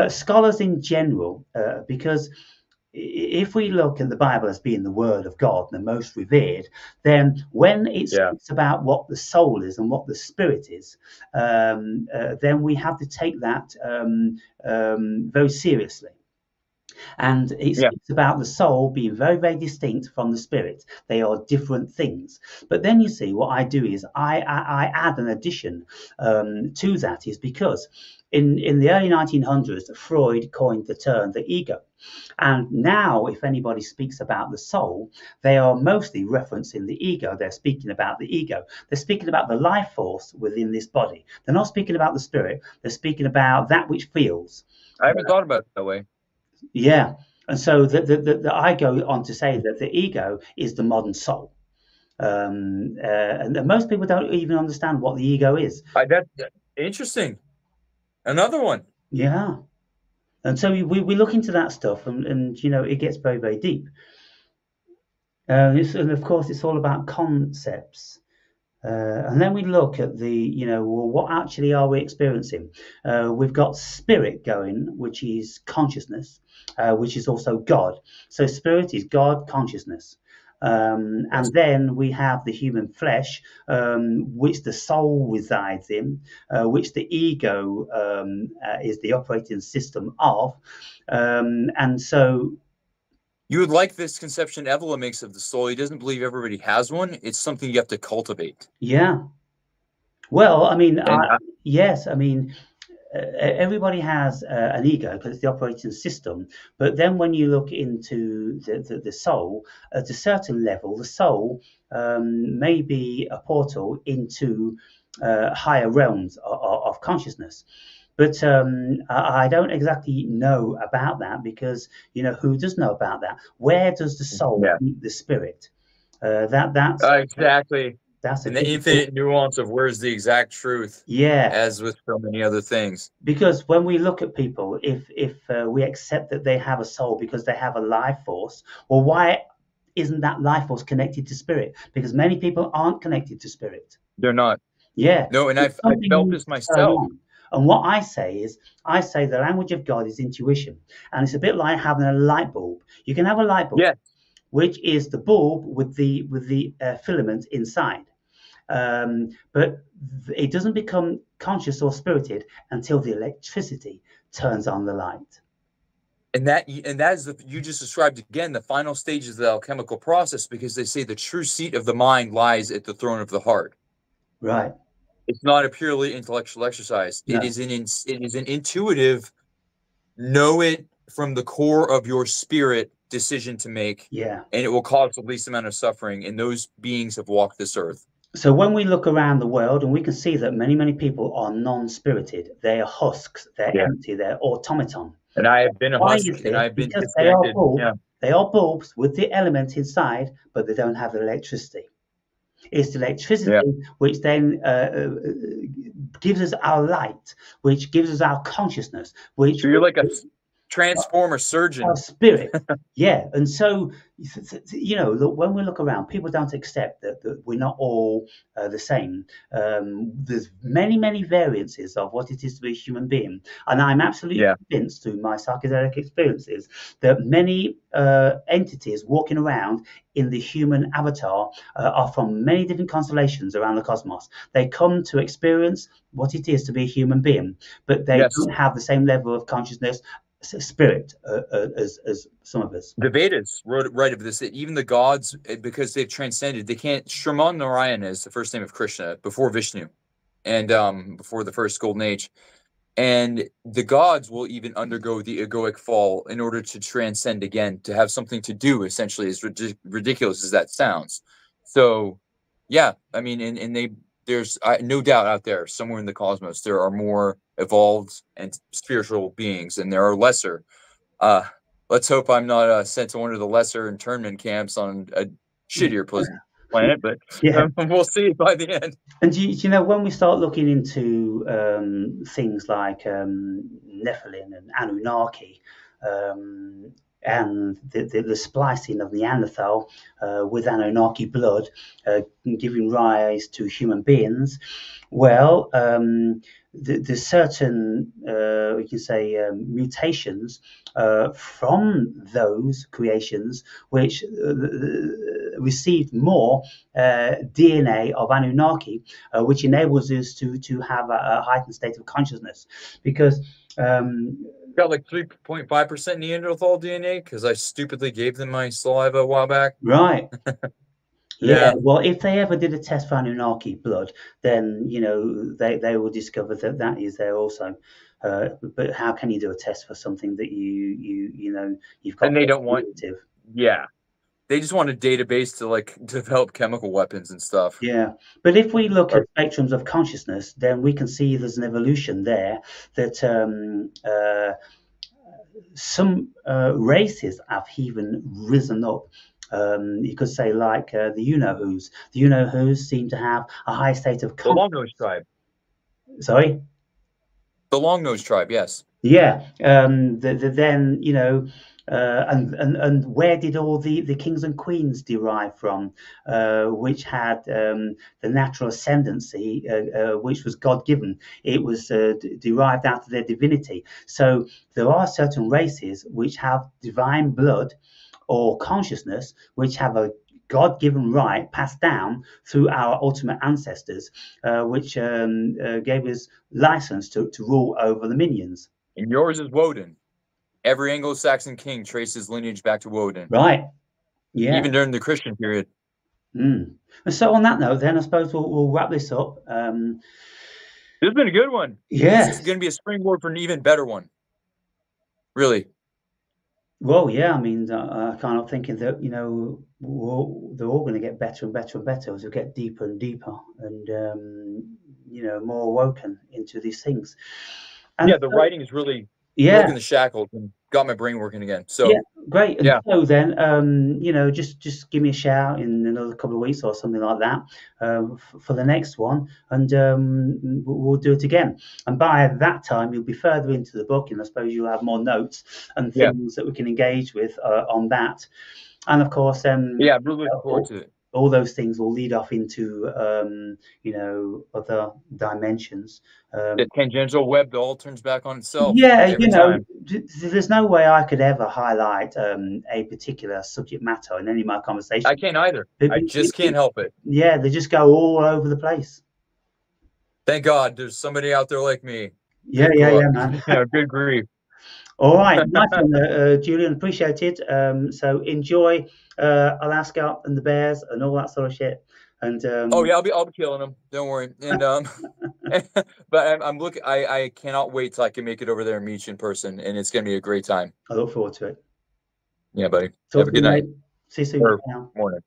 scholars in general, because if we look at the Bible as being the Word of God, the most revered, then when it Yeah. speaks about what the soul is and what the spirit is, then we have to take that very seriously. And it Yeah. speaks about the soul being very, very distinct from the spirit. They are different things. But then you see, what I do is I add an addition to that, is because in the early 1900s, Freud coined the term the ego. And now, if anybody speaks about the soul, they are mostly referencing the ego. They're speaking about the ego. They're speaking about the life force within this body. They're not speaking about the spirit. They're speaking about that which feels. I haven't thought about it that way. Yeah. And so I go on to say that the ego is the modern soul. And most people don't even understand what the ego is. That's interesting. Another one. Yeah. And so we look into that stuff, and it gets very, very deep. And of course, it's all about concepts. And then we look at well, what actually are we experiencing? We've got spirit going, which is consciousness, which is also God. So spirit is God, consciousness. And then we have the human flesh, which the soul resides in, which the ego is the operating system of. And so You would like this conception Evelyn makes of the soul. He doesn't believe everybody has one. It's something you have to cultivate. yeah. Well, I mean, And yes, I mean, everybody has an ego because it's the operating system. But then when you look into the soul, at a certain level, the soul may be a portal into higher realms of consciousness. But I don't exactly know about that because, who does know about that? Where does the soul yeah, meet the spirit? That's exactly. That's a And the difficult. infinite nuance of where's the exact truth, Yeah, as with so many other things. because when we look at people, if we accept that they have a soul because they have a life force, well, why isn't that life force connected to spirit? Because many people aren't connected to spirit. They're not. Yeah, No, and so I've something felt needs this to turn myself. on. And what I say is, I say the language of God is intuition, and it's a bit like having a light bulb. You can have a light bulb, Yeah. which is the bulb with the filament inside. But it doesn't become conscious or spirited until the electricity turns on the light. And that is you just described again the final stages of the alchemical process, because they say the true seat of the mind lies at the throne of the heart. Right. It's not a purely intellectual exercise. No. It is an intuitive, know it from the core of your spirit decision to make. Yeah. And it will cause the least amount of suffering. And those beings have walked this earth. So when we look around the world, and we can see that many people are non-spirited. They are husks. They're empty. They're automaton. And I have been a Why husk, is and this? I've been Because disconnected. they are bulbs with the element inside, but they don't have the electricity. It's the electricity which then gives us our light, which gives us our consciousness, which So you're like a transformer surgeon. Our spirit. Yeah. And so, you know, when we look around, people don't accept that we're not all the same. There's many variances of what it is to be a human being. And I'm absolutely convinced through my psychedelic experiences that many entities walking around in the human avatar are from many different constellations around the cosmos. They come to experience what it is to be a human being, but they don't have the same level of consciousness, spirit, as some of us. The Vedas write of this, that even the gods, because they've transcended, they can't. Shraman Narayana is the first name of Krishna before Vishnu, and before the first golden age. And the gods will even undergo the egoic fall in order to transcend again, to have something to do, essentially, as ridiculous as that sounds. So, yeah, I mean, and there's no doubt out there, somewhere in the cosmos, there are more evolved and spiritual beings, and there are lesser. Let's hope I'm not sent to one of the lesser internment camps on a shittier planet, but we'll see by the end. And do you know, when we start looking into things like Nephilim and Anunnaki, and the splicing of Neanderthal with Anunnaki blood, giving rise to human beings, well, there's certain, we can say, mutations from those creations which received more DNA of Anunnaki, which enables us to have a heightened state of consciousness, because got like 3.5% Neanderthal DNA because I stupidly gave them my saliva a while back. Right. Yeah. Well, if they ever did a test for Anunnaki blood, then, you know, they will discover that is there also. But how can you do a test for something that you know you've got? And they don't want. Yeah. They just want a database to like develop chemical weapons and stuff. Yeah, but if we look at spectrums of consciousness, then we can see there's an evolution there that some races have even risen up. You could say like the you-know-whos. The you-know-whos seem to have a high state of consciousness. The Long-Nose tribe. Sorry? The Long-Nose tribe, yes. Yeah. Then, you know, and where did all the kings and queens derive from, which had the natural ascendancy, which was God-given? It was derived out of their divinity. So there are certain races which have divine blood or consciousness, which have a God-given right passed down through our ultimate ancestors, which gave us license to rule over the minions. And yours is Woden. Every Anglo-Saxon king traced lineage back to Woden. Right. Yeah. Even during the Christian period. And so on that note, then I suppose we'll wrap this up. This has been a good one. Yeah. This is going to be a springboard for an even better one. Really. Well, yeah. I mean, I kind of thinking that, you know, they're all going to get better and better and better as we get deeper and deeper, and you know, more awoken into these things. And yeah, the writing is really broken the shackles and got my brain working again. Yeah, So great. And yeah, so then, just give me a shout in another couple of weeks or something like that, for the next one, and we'll do it again. And by that time, you'll be further into the book, and I suppose you'll have more notes and yeah, things that we can engage with on that. And of course, yeah. I'm really looking forward to it. all those things will lead off into other dimensions. The tangential web that all turns back on itself Yeah, every time. there's no way I could ever highlight a particular subject matter in any of my I conversations. can't either. I just can't help it. Yeah, they just go all over the place. Thank God there's somebody out there like me. Yeah, yeah, yeah, man. Yeah, good grief. All right, nice one, Julian. Appreciate it. So enjoy Alaska and the bears and all that sort of shit. And Oh yeah, I'll be killing them. Don't worry. And but I'm looking. I cannot wait till I can make it over there and meet you in person, and it's gonna be a great time. I look forward to it. Yeah, buddy. Talk Have a to you, good night mate. See you soon. or Bye now. morning.